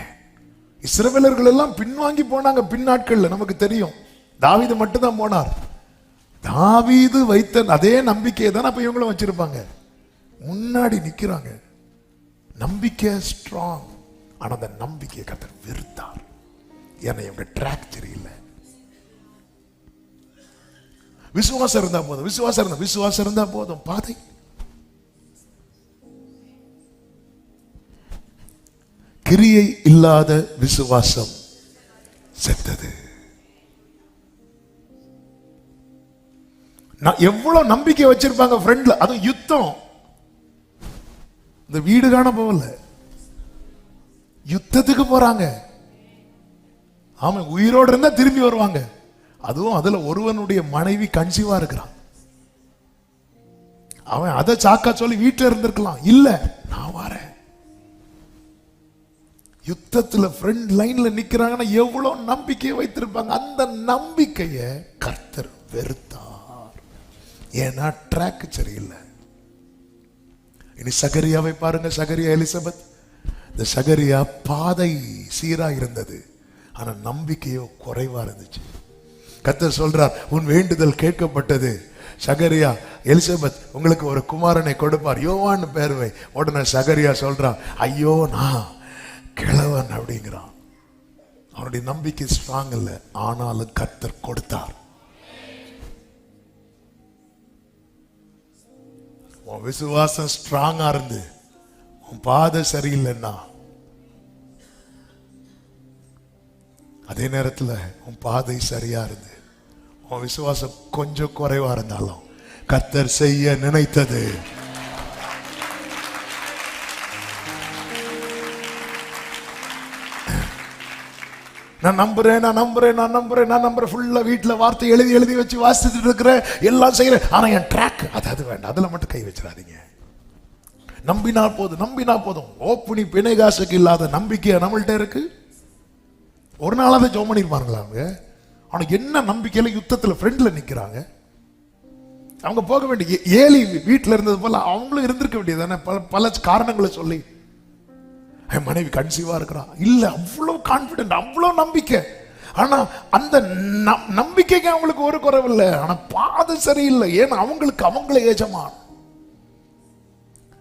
இஸ்ரவேலர்கள் எல்லாம் பின்வாங்கி போனாங்க. பின்னாட்கள்ல நமக்கு தெரியும், தாவீது மட்டும் தான் போனார். தாவீது வைத்த அதே நம்பிக்கையை தான் அப்ப இவங்களும் வச்சிருப்பாங்க. முன்னாடி நிக்கிறாங்க. நம்பிக்கை ஸ்ட்ராங். ஆனா அந்த நம்பிக்கையை கர்த்தர் வெறுத்தார். ஏன்னா இவங்க ட்ராக் சரியில்லை. விசுவாசம் இருந்தா போதும், விசுவாசம் இருந்தா போதும். பாதை கிரியை இல்லாத விசுவாசம் செத்தது. எவ்வளவு நம்பிக்கை வச்சிருப்பாங்க ஃப்ரெண்ட்ல. அது யுத்தம். இந்த வீடு காண போகல, யுத்தத்துக்கு போறாங்க. ஆமா, உயிரோடு இருந்தா திரும்பி வருவாங்க. அதுவும் அதுல ஒருவனுடைய மனைவி கன்சீவா இருக்கிறான். அவன் அதை சாக்கா சொல்லி வீட்டுல இருந்திருக்கலாம். இல்ல, நான் வரேன். யுத்தத்துல ஃப்ரண்ட் லைன்ல நிக்கிறாங்கன்னா எவ்வளவு நம்பிக்கையை வைத்திருப்பாங்க. அந்த நம்பிக்கையை கர்த்தர் வெறுத்தார். ஏன்னா ட்ராக் சரியில்லை. இனி சகரியாவை பாருங்க. சகரியா, எலிசபெத். இந்த சகரியா பாதை சீரா இருந்தது, ஆனா நம்பிக்கையோ குறைவா இருந்துச்சு. கர்த்தர் சொல்றார், உன் வேண்டுதல் கேட்கப்பட்டது. சகரியா, எலிசபெத் உங்களுக்கு ஒரு குமாரனை கொடுப்பார், யோவான்னு பேர் வை. உடனே சகரியா சொல்றான், ஐயோ நான் கிழவன் அப்படிங்கிறான். அவனுடைய நம்பிக்கை ஸ்ட்ராங் இல்லை, ஆனாலும் கர்த்தர் கொடுத்தார். உன் விசுவாசம் ஸ்ட்ராங்கா இருந்து உன் பாதை சரியில்லைன்னா, அதே நேரத்தில் உன் பாதை சரியா இருந்து உன் விசுவாசம் கொஞ்சம் குறைவா இருந்தாலும் கர்த்தர் செய்ய நினைத்தது நான் நம்புறேன் ஃபுல்லா வீட்டுல வார்த்தை எழுதி வச்சு வாசிச்சுட்டு இருக்கிறேன், எல்லாம் செய்யறேன். ஆனா என் ட்ராக் அது வேண்டாம், அதுல மட்டும் கை வச்சிடாதீங்க. நம்பினா போதும். ஓப்பனி பினெகாசுக்கு இல்லாத நம்பிக்கை நம்மள்ட்ட இருக்கு. ஒரு நாளாவது ஜெபம் பண்ணிருப்பாங்களா அவங்க? ஆனா என்ன நம்பிக்கையில யுத்தத்துல ஃப்ரெண்ட்ல நிக்கிறாங்க. அவங்க போக வேண்டிய ஏலி வீட்டுல இருந்தது போல அவங்களும் இருந்திருக்க வேண்டியதானே. பல காரணங்களை சொல்லி என் மனைவி கன்சீவா இருக்கிறா, இல்ல அவ்வளவு கான்பிடென்ட், அவ்வளவு நம்பிக்கை. ஆனா அந்த நம்பிக்கைக்கு அவங்களுக்கு ஒரு குறைவில்லை, ஆனா பாதை சரியில்லை. ஏன்னா அவங்களுக்கு அவங்களே எஜமான்.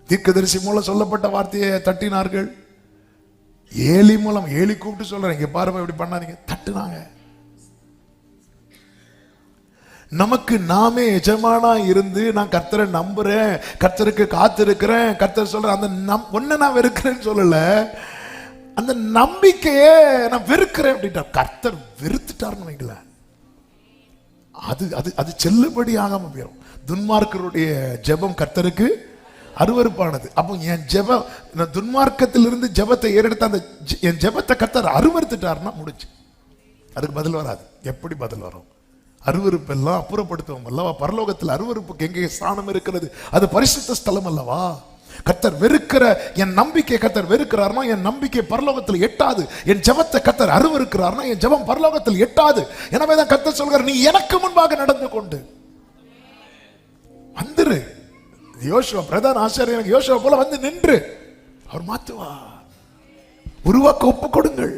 தீர்க்கதரிசி மூலம் சொல்லப்பட்ட வார்த்தையை தட்டினார்கள். ஏலி மூலம், ஏலி கூப்பிட்டு சொல்றேன், இங்க பாருங்க இப்படி பண்ணாதீங்க, தட்டுனாங்க. நமக்கு நாமே எஜமானா இருந்து நான் கர்த்தரை நம்புறேன், கர்த்தருக்கு காத்திருக்கிறேன், கர்த்தர் சொல்ற அந்த ஒன்ன நான் வெறுக்கிறேன்னு சொல்லல, அந்த நம்பிக்கையே நான் வெறுக்கிறேன் அப்படின்ட்டா. கர்த்தர் வெறுத்துட்டாருன்னு வைக்கல, அது அது அது செல்லுபடி ஆகாம போயிடும். துன்மார்க்கருடைய ஜெபம் கர்த்தருக்கு அருவருப்பானது. அப்போ என் ஜெபம், நான் துன்மார்க்கத்திலிருந்து ஜெபத்தை ஏறெடுத்த அந்த என் ஜெபத்தை கர்த்தர் அருவருத்துட்டாருன்னா முடிச்சு, அதுக்கு பதில் வராது. எப்படி பதில் வரும்? அருவருப்பெல்லாம் அப்புறப்படுத்துவோம் அல்லவா? பரலோகத்தில் அருவருப்புக்கு எங்கே ஸ்தானம் இருக்கிறது? அது பரிசுத்த ஸ்தலம் அல்லவா? கர்த்தர் வெறுக்கிற என் நம்பிக்கை கர்த்தர் வெறுக்கிறார்னா என் நம்பிக்கை பரலோகத்தில் எட்டாது. என் ஜெபத்தை கர்த்தர் அருவருக்கிறார்னா என் ஜெபம் பரலோகத்தில் எட்டாது. எனவே தான் கர்த்தர் சொல்கிறார், நீ எனக்கு முன்பாக நடந்து கொண்டு வந்துரு. யோசுவா பிரதான ஆசாரியனுக்கு யோசுவா போல வந்து நின்று அவர் மாத்துவா. உருவாக்க ஒப்பு கொடுங்கள்.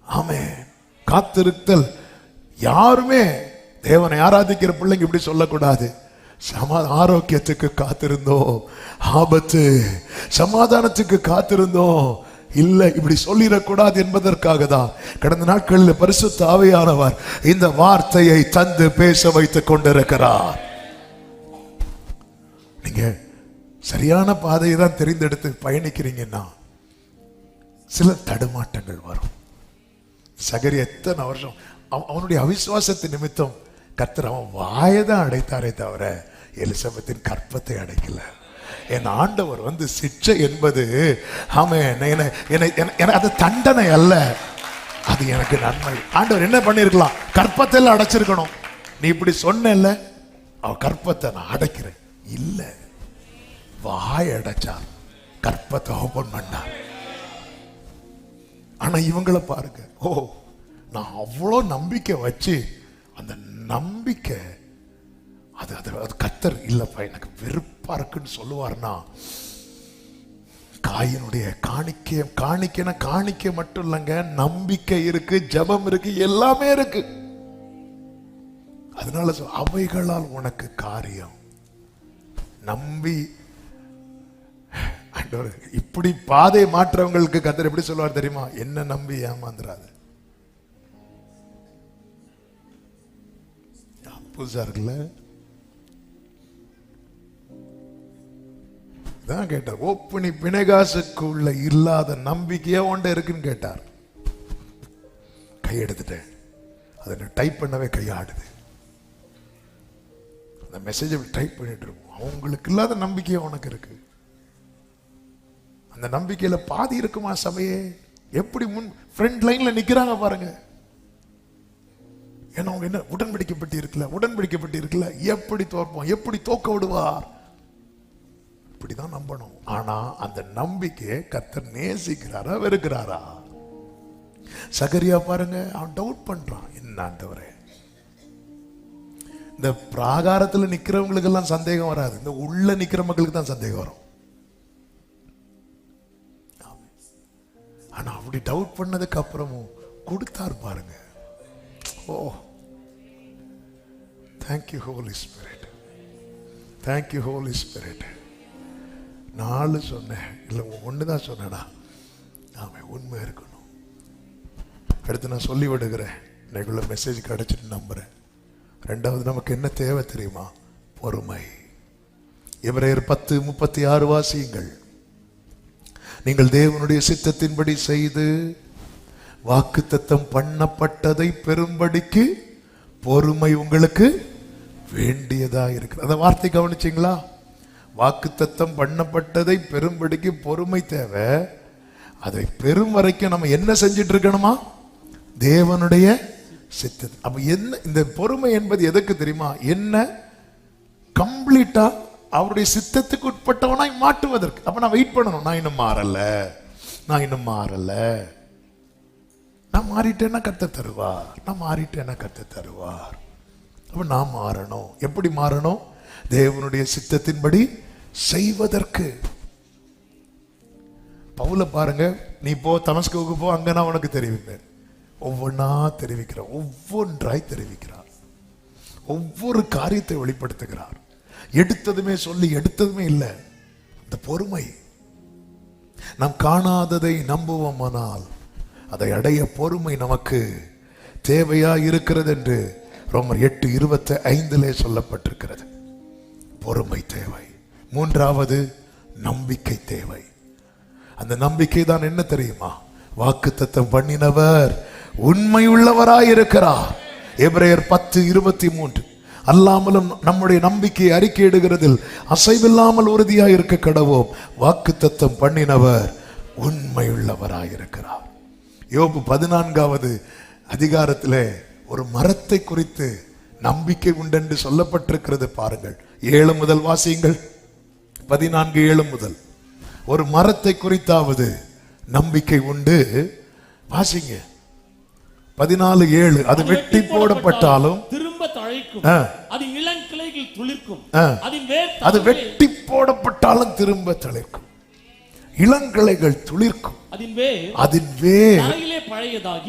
ஆமென். காத்திருத்தல். யாருமே தேவனை ஆராதிக்கிற பிள்ளைங்க இப்படி சொல்லக்கூடாது. ஆரோக்கியத்துக்கு காத்திருந்தோம், ஆபத்து சமாதானத்துக்கு காத்திருந்தோம், இல்ல இப்படி சொல்லிடக்கூடாது என்பதற்காக தான் கடந்த நாட்களில் பரிசுத்த ஆவியானவர் இந்த வார்த்தையை தந்து பேச வைத்துக் கொண்டிருக்கிறார். நீங்க சரியான பாதையை தான் தெரிந்தெடுத்து பயணிக்கிறீங்கன்னா சில தடுமாட்டங்கள் வரும். சகரி எத்தனை வருஷம் அவனுடைய அவிசுவாசத்தின் நிமித்தம் கர்த்தர் அவன் வாயதான் அடைத்தாரே தவிர எலிசபெத்தின் கற்பத்தை அடைக்கல. என் ஆண்டவர் வந்து சிட்சை என்பது அது தண்டனை அல்ல, அது எனக்கு நன்மை. ஆண்டவர் என்ன பண்ணிருக்கலாம்? கற்பத்தில் அடைச்சிருக்கணும். நீ இப்படி சொன்ன, அவ கற்பத்தை நான் அடைக்கிறேன் இல்ல, வாய் அடைச்சார், கற்பத்தை ஓபன் பண்ணார். ஆனா இவங்களை பாருங்க, ஓ நான் அவ்வளோ நம்பிக்கை வச்சு அந்த நம்பிக்கை அது அது கர்த்தர் இல்லப்பா எனக்கு வெறுப்பா இருக்குன்னு சொல்லுவார்னா, காயினுடைய காணிக்கை மட்டும் இல்லைங்க, நம்பிக்கை இருக்கு, ஜெபம் இருக்கு, எல்லாமே இருக்கு. அதனால அவைகளால் உனக்கு காரியம் நம்பி. இப்படி பாதை மாற்றவங்களுக்கு கர்த்தர் எப்படி சொல்லுவார் தெரியுமா? என்ன நம்பி ஏமாந்துராது. புதுசா இருக்குல்ல? தான் கேட்டார், ஓப்பனி பிணைகாசுக்குள்ள இல்லாத நம்பிக்கையே ஒன்றை இருக்குன்னு கேட்டார். கையெடுத்துட்டேன், அதை டைப் பண்ணவே கையாடுது. அந்த மெசேஜை டைப் பண்ணிட்டு இருக்கும். அவங்களுக்கு இல்லாத நம்பிக்கையே உனக்கு இருக்கு. அந்த நம்பிக்கையில பாதி இருக்குமா சபையே? எப்படி முன் ஃப்ரண்ட் லைன்ல நிக்கிறாங்க பாருங்க. ஏன்னா அவங்க என்ன உடன்படிக்கப்பட்டு இருக்குல்ல, எப்படி தோற்போம், எப்படி தோக்க விடுவார், இப்படிதான் நம்பணும். ஆனா அந்த நம்பிக்கையை கர்த்தர் நேசிக்கிறாரா வெறுக்கிறாரா? சகரியா பாருங்க, அவன் டவுட் பண்றான், என்ன ஆண்டவரே. இந்த பிராகாரத்துல நிக்கிறவங்களுக்கு எல்லாம் சந்தேகம் வராது, இந்த உள்ள நிக்கிற மக்களுக்கு தான் சந்தேகம் வரும். ஆனா அப்படி டவுட் பண்ணதுக்கு அப்புறமும் கொடுத்தார் பாருங்க. Oh thank you holy spirit, thank you holy spirit. 4 சொன்னேன் இல்லை 1 தான் சொன்னேனா? ஆமாம், உண்மை இருக்கணும். அடுத்து நான் சொல்லி விடுகிறேன், இன்னைக்குள்ள மெசேஜ் கிடைச்சிட்டு நம்புறேன். 2வது நமக்கு என்ன தேவை தெரியுமா? பொறுமை. எபிரேயர் 10:36 வாசியுங்கள். நீங்கள் தேவனுடைய சித்தத்தின்படி செய்து வாக்குத்தத்தம் பண்ணப்பட்டதை பெறும்படிக்கு பொறுமை உங்களுக்கு வேண்டியதா இருக்கு. அந்த வார்த்தை கவனிச்சிங்களா? வாக்குத்தத்தம் பண்ணப்பட்டதை பெறும்படிக்கு பொறுமை தேவை. அதை பெறும் வரைக்கும் நம்ம என்ன செஞ்சிட்டு இருக்கணுமா? தேவனுடைய சித்தம். அப்ப என்ன இந்த பொறுமை என்பது எதுக்கு தெரியுமா? என்ன கம்ப்ளீட்டா அவருடைய சித்தத்துக்கு உட்பட்டவனாய் மாட்டுவதற்கு. அப்ப நான் வெயிட் பண்ணணும். நான் இன்னும் மாறல, நான் மாறிட்டேன்னா கர்த்தர் தருவார். அப்ப நான் மாறணும். எப்படி மாறணும்? தேவனுடைய சித்தத்தின்படி செய்வதற்கு. பவுல பாருங்க, நீ போ தமஸ்குவுக்கு போ, அங்க நான் உனக்கு தெரிவிப்பேன். ஒவ்வொன்றாய் தெரிவிக்கிறார். ஒவ்வொரு காரியத்தை வெளிப்படுத்துகிறார். எடுத்ததுமே சொல்லி எடுத்ததுமே இல்லை. இந்த பொறுமை. நாம் காணாததை நம்புவோமானால் அதை அடைய பொறுமை நமக்கு தேவையா இருக்கிறது என்று ரோமர் 8:25 சொல்லப்பட்டிருக்கிறது. பொறுமை தேவை. மூன்றாவது நம்பிக்கை தேவை. அந்த நம்பிக்கை தான் என்ன தெரியுமா? வாக்குத்தத்தம் பண்ணினவர் உண்மை உள்ளவராயிருக்கிறார். எபிரேயர் 10:23 அல்லாமலும் நம்முடைய நம்பிக்கையை அறிக்கையிடுகிறதில் அசைவில்லாமல் உறுதியாய் இருக்க கடவோம். வாக்குத்தத்தம் பண்ணினவர் உண்மையுள்ளவராயிருக்கிறார். யோபு 14வது அதிகாரத்திலே ஒரு மரத்தை குறித்து நம்பிக்கை உண்டென்று சொல்லப்பட்டிருக்கிறது. பாருங்கள், 7 முதல் வாசியுங்கள். 14:7 முதல். ஒரு மரத்தை குறித்தாவது நம்பிக்கை உண்டு. வாசிங்க 14:7. அது வெட்டி போடப்பட்டாலும் திரும்ப தழைக்கும், அதன் இளங்கிளைகள் துளிர்க்கும், அது வெட்டி போடப்பட்டாலும் திரும்ப தழைக்கும், இளங்கிளைகள் துளிர்க்கும், அதன் வேர்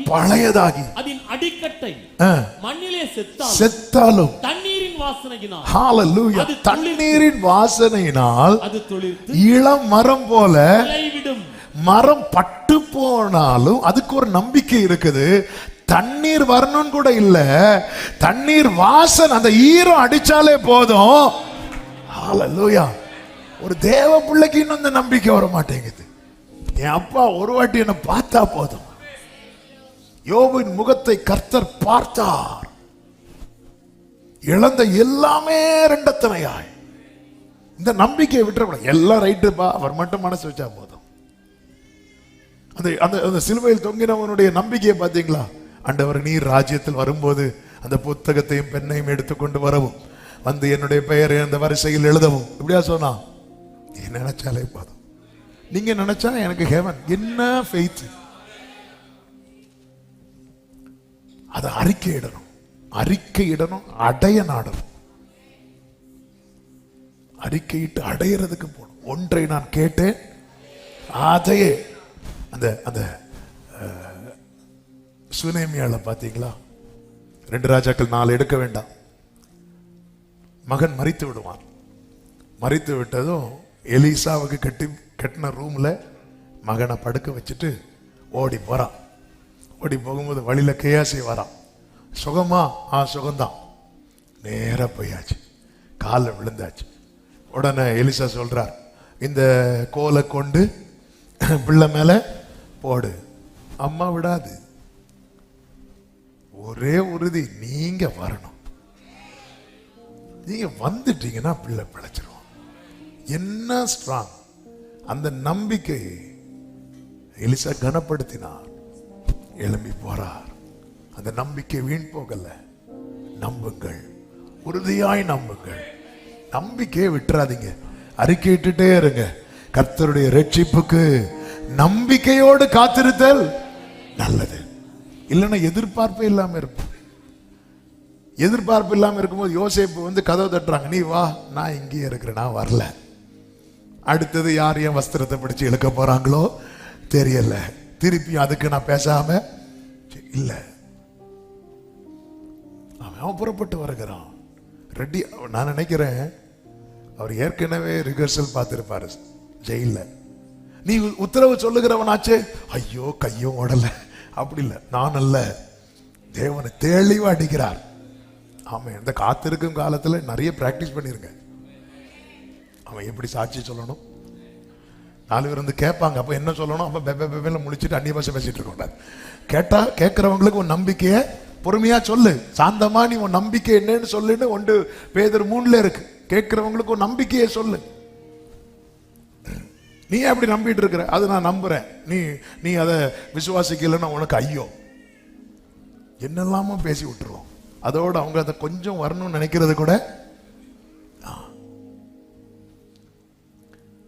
பழையதாகி, அதன் அடிக்கட்டை மண்ணிலே செத்தாலும் தண்ணீரின் வாசனையினால், ஹalleluya, தண்ணீரின் வாசனையினால் அது துளிர்த்து இளம் மரம் போல விடும். மரம் பட்டு போனாலும் அதுக்கு ஒரு நம்பிக்கை இருக்குது. தண்ணீர் வரணும் கூட இல்ல, தண்ணீர் வாசனை, அந்த ஈரம் அடிச்சாலே போதும். ஹalleluya. ஒரு தேவ பிள்ளைக்கு இன்னும் அந்த நம்பிக்கை வர மாட்டேங்குது. என் அப்பா ஒரு வாட்டி என்ன பார்த்தா போதும். யோபின் முகத்தை கர்த்தர் பார்த்தார். இழந்த எல்லாமே ரெண்டத்தனையாய். இந்த நம்பிக்கையை விட்டுறக்கூடாது. எல்லாம் ரைட்டுப்பா, அவர் மட்டும் மனசு வச்சா போதும். அந்த சிலுவையில் தொங்கினவனுடைய நம்பிக்கையை பார்த்தீங்களா? ஆண்டவர், நீர் ராஜ்யத்தில் வரும்போது அந்த புத்தகத்தையும் பெண்ணையும் எடுத்துக்கொண்டு வரவும், வந்து என்னுடைய பெயரை அந்த வரிசையில் எழுதவும், இப்படியா சொன்னா? நீ நினைச்சாலே போதும். நீங்க நினைச்சா எனக்கு ஹெவன். என்ன ஃபெய்த்! அதை அறிக்கையிடணும், அடைய நாடணும். அறிக்கையிட்டு அடையிறதுக்கு போகணும். ஒன்றை நான் கேட்டேன், அதையே. அந்த சுனேமியால பாத்தீங்களா? 2 ராஜாக்கள் 4 எடுக்க வேண்டாம். மகன் மரித்து விடுவான். மரித்து விட்டதும் எலிசாவுக்கு கட்டின ரூம்ல மகனை படுக்க வச்சுட்டு ஓடி போறான். ஓடி போகும்போது வழியில கேயாசி வரான். சுகமா? சுகம்தான். நேரா போயாச்சு, காலில் விழுந்தாச்சு. உடனே எலிசா சொல்றார், இந்த கோலை கொண்டு பிள்ளை மேல போடு. அம்மா விடாது. ஒரே உறுதி, நீங்க வரணும். நீங்க வந்துட்டீங்கன்னா பிள்ளை பிழைச்சிரும். என்ன ஸ்ட்ராங்! அந்த நம்பிக்கை எலிசா கனப்படுத்தினார். எழும்பி போறார். அந்த நம்பிக்கை வீண் போகல. நம்புங்கள், உறுதியாய் நம்புங்கள். நம்பிக்கையை விட்டுறாதீங்க. அறிக்கையிட்டுட்டே இருங்க. கர்த்தருடைய ரட்சிப்புக்கு நம்பிக்கையோடு காத்திருத்தல் நல்லது. இல்லைன்னா எதிர்பார்ப்பே இல்லாம இருப்போம். எதிர்பார்ப்பு இல்லாம இருக்கும்போது யோசேப்பு வந்து கதவை தட்டுறாங்க, நீ வா, நான் இங்கேயே இருக்கிறேன், நான் வரல. அடுத்தது யார் என் வஸ்திரத்தை பிடிச்சு இழுக்க போறாங்களோ தெரியல. திருப்பி அதுக்கு நான் பேசாம இல்ல. அவன் புறப்பட்டு வருகிறான். ரெடி. நான் நினைக்கிறேன் அவர் ஏற்கனவே ரிஹர்சல் பார்த்திருப்பாரு ஜெயில. நீ உத்தரவு சொல்லுகிறவனாச்சே, ஐயோ கையும் ஓடல. அப்படி இல்லை, நான் அல்ல, தேவனை தெளிவா அடிக்கிறார். ஆமா, இந்த காத்திருக்கும் காலத்துல நிறைய பிராக்டிஸ் பண்ணிருங்க. அவன் எப்படி சாட்சி சொல்லணும், 4 பேர் வந்து கேட்பாங்க, அப்ப என்ன சொல்லணும், அப்ப பெப்ப முடிச்சுட்டு அந்நிய பாஷை பேசிட்டு இருக்க. கேட்டா கேட்கிறவங்களுக்கு உன் நம்பிக்கைய பொறுமையா சொல்லு. சாந்தமா நீ உன் நம்பிக்கை என்னன்னு சொல்லுன்னு 1 பேதுரு 3 இருக்கு. கேட்கிறவங்களுக்கு உன் நம்பிக்கையை சொல்லு. நீ அப்படி நம்பிட்டு இருக்கிற, அது நான் நம்புறேன், நீ அதை விசுவாசிக்கலன்னா உனக்கு ஐயோ என்னெல்லாமோ பேசி விட்டுருவோம். அதோட அவங்க அதை கொஞ்சம் வரணும்னு நினைக்கிறது கூட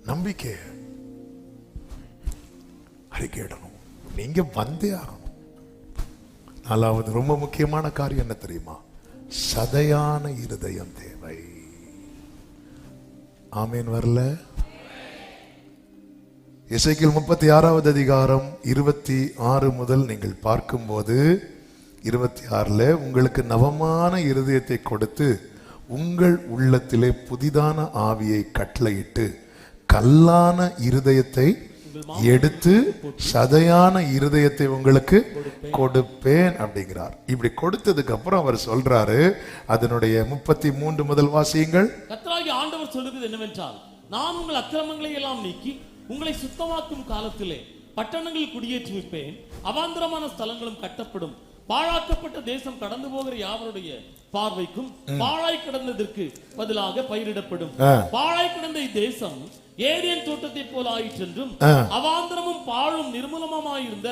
நம்பிக்கை அறிக்கையிடணும். நீங்க வந்தே ஆகணும். 4வது ரொம்ப முக்கியமான காரியம் என்ன தெரியுமா? சதையான இருதயம் தேவை. ஆமீன். வரல? எசேக்கியேல் 36வது அதிகாரம் 26 முதல் நீங்கள் பார்க்கும்போது 26 உங்களுக்கு நவமான இருதயத்தை கொடுத்து உங்கள் உள்ளத்திலே புதிதான ஆவியை கட்டளையிட்டு கல்லான இருதயத்தை எடுத்து சதையான இருதயத்தை உங்களுக்கு கொடுப்பேன் அப்படிங்கிறார். இப்படி கொடுத்ததுக்கு அப்புறம் அவர் சொல்றாரு, அதனுடைய 33 முதல் வாசியுங்கள். கர்த்தராகிய ஆண்டவர் சொல்லுகிறது என்னவென்றால், நான் உங்கள் அக்கிரமங்களை எல்லாம் நீக்கி உங்களை சுத்தமாக்கும் காலத்திலே பட்டணங்கள் குடியேற்றுவிப்பேன், அவாந்தரமான ஸ்தலங்களும் கட்டப்படும், பாழாக்கப்பட்ட தேசம் கடந்து போகிற யாவருடைய பார்வைக்கும் பாழாய் கிடந்ததற்கு பதிலாக பயிரிடப்படும். பாழாய் கிடந்த இத்தேசம் ஏதேன் தோட்டத்தை போல ஆயிற்றென்றும், அவாந்தரமும் பாழும் நிர்மூலமாயிருந்த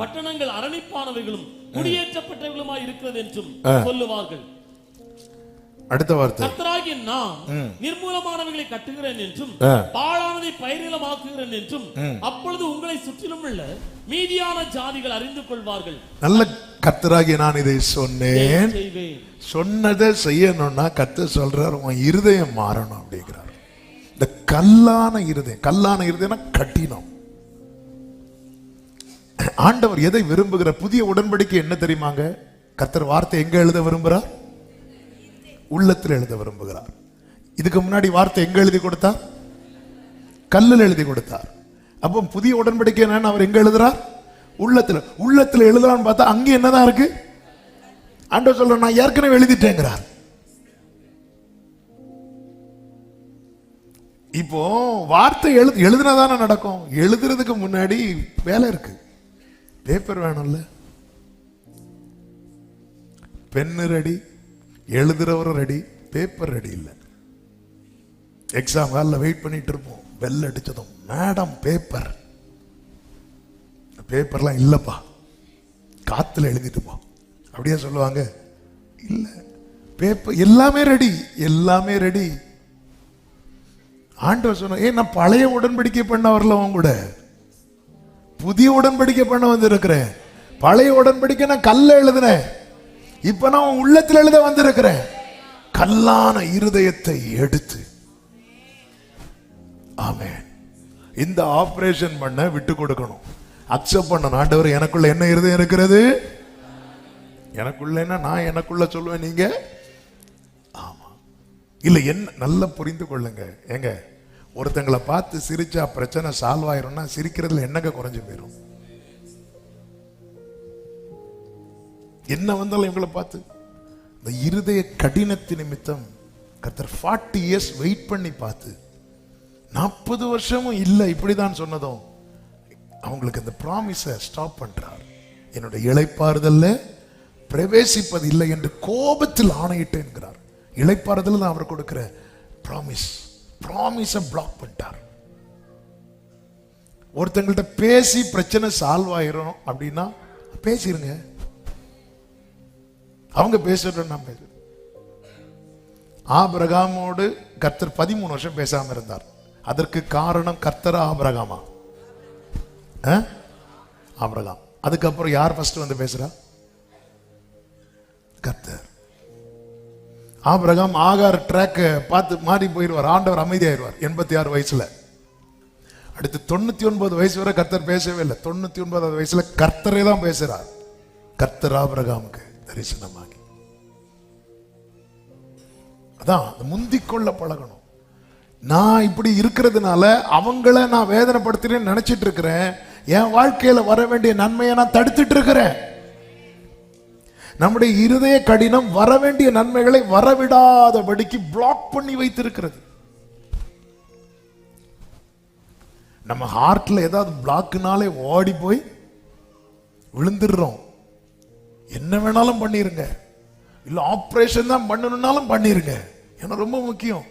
பட்டணங்கள் அரணிப்பானவைகளும் குடியேற்றப்பட்டவர்களுமாய் இருக்கிறது என்றும் சொல்லுவார்கள். அடுத்த வார்த்தை, கர்த்தராகிய நான் நிர்மூலமானவைகளை கட்டுகிறேன் என்றும் பாழானதை பயிரிலமாக்குகிறேன் என்றும் அப்பொழுது உங்களை சுற்றிலும் உள்ள மீதியான ஜாதிகள் அறிந்து கொள்வார்கள். நல்ல கர்த்தராகிய நான் இதை சொன்னேன். சொன்னதை செய்யணும்னா கர்த்தர் சொல்றார், உன் இருதயம் மாறணும் அப்படிங்கிறார். இந்த கல்லான இருதயம், கல்லான இருதயம் கட்டினம். ஆண்டவர் எதை விரும்புகிற புதிய உடன்படிக்கை என்ன தெரியுமாங்க? கர்த்தர் வார்த்தை எங்க எழுத விரும்புகிறார்? உள்ளத்தில் எழுத விரும்புகிறார். இதுக்கு முன்னாடி வார்த்தை எங்க எழுதி கொடுத்தார்? கல்லில் எழுதி கொடுத்தார். அப்போ புதிய உடன்படிக்கை என்னன்னு அவர் எங்க எழுதுறார்? உள்ளத்துல. உள்ளத்துல எழுதுறான்னு பார்த்தா அங்கே என்னதான் இருக்கு? ஆண்டவர் சொல்ற, நான் ஏற்கனவே எழுதிட்டேங்கிறார். இப்போ வார்த்தை எழுதுனதானே நடக்கும். எழுதுறதுக்கு முன்னாடி வேலை இருக்கு. பேப்பர் வேணும்ல, பென்னு ரெடி, எழுதுறவரும் ரெடி, பேப்பர் ரெடி இல்லை. எக்ஸாம் ஹாலில் வெயிட் பண்ணிட்டு இருப்போம். பெல் அடிச்சதும், மேடம் பேப்பர். பேப்பர்லாம் இல்லப்பா, காத்துல எழுதிட்டு போ அப்படியே சொல்லுவாங்க. இல்ல, பேப்பர் எல்லாமே ரெடி, எல்லாமே ரெடி. ஆண்டவர் சொன்ன, நான் பழைய உடன்படிக்கை பண்ண வரல, உன் கூட புதிய உடன்படிக்கை பண்ண வந்து இருக்கிறேன். பழைய உடன்படிக்கை நான் கல்ல எழுதுனேன், இப்ப நான் உள்ளத்தில் எழுத வந்திருக்கிறேன். கல்லான இருதயத்தை எடுத்து. ஆமென். இந்த ஆபரேஷன் பண்ண விட்டு கொடுக்கணும், அக்செப்ட் பண்ணணும். ஆண்டவர், எனக்குள்ள என்ன இருதயம் இருக்கிறது? எனக்குள்ள நான் எனக்குள்ள சொல்லுவேன், நீங்க ஆமா இல்ல என்ன நல்லா புரிந்து கொள்ளுங்க. எங்க ஒருத்தங்களை பார்த்து சிரிச்சா பிரச்சனை சால்வ் ஆயிரும்னா சிரிக்கிறதுல என்னங்க குறைஞ்சு போயிரும்? என்ன வந்தாலும் இவங்களை பார்த்து இந்த இருதய கடினத்து நிமித்தம் கர்த்தர் 40 இயர்ஸ் வெயிட் பண்ணி பார்த்து 40 வருஷமும் இல்லை இப்படிதான் சொன்னதும் அவங்களுக்கு அந்த ப்ராமிஸை ஸ்டாப் பண்றார். என்னுடைய இளைப்பாறுதல்ல பிரவேசிப்பது இல்லை என்று கோபத்தில் ஆணையிட்டு என்கிறார். இளைப்பாறுதல் தான் அவர் கொடுக்கிற ப்ராமிஸை பிளாக் பண்ணிட்டார். ஒருத்தங்கள்ட்ட பேசி பிரச்சனை சால்வ் ஆயிரும் அப்படின்னா பேசிருங்க, அவங்க பேசட்டும், நான் பேசுறேன். ஆபிரகாமோடு கர்த்தர் 13 வருஷம் பேசாம இருந்தார். அதற்கு காரணம் கர்த்தரா ஆபிரகாமா? ஆபிரகாம். அதுக்கப்புறம் யார் ஃபர்ஸ்ட் வந்து பேசுறா? கர்த்தர். ஆபிரகாம் ஆகார் ட்ராக் பார்த்து மாறி போயிடுவார், ஆண்டவர் அமைதியாயிருவார் 86 வயசுல. அடுத்து 99 வயசு வரை கர்த்தர் பேசவே இல்லை. 99வது வயசுல கர்த்தரே தான் பேசுறார். கர்த்தர் ஆபிரகாமுக்கு தரிசனமாகி. அதான் முந்திக்கொள்ள பழகணும். நான் இப்படி இருக்கிறதுனால அவங்கள நான் வேதனைப்படுத்துறேன்னு நினைச்சிட்டு இருக்கிறேன். என் வாழ்க்கையில வர வேண்டிய நன்மையை நான் தடுத்துட்டு இருக்கிறேன். நம்முடைய இருதய கடினம் வர வேண்டிய நன்மைகளை வரவிடாதபடிக்கு பிளாக் பண்ணி வைத்திருக்கிறது. நம்ம ஹார்ட்ல ஏதாவது பிளாக்னாலே ஓடி போய் விழுந்துடுறோம். என்ன வேணாலும் பண்ணிருங்க, இல்ல ஆபரேஷன் தான் பண்ணணும்னாலும் பண்ணிருங்க, ஏன்னா ரொம்ப முக்கியம்.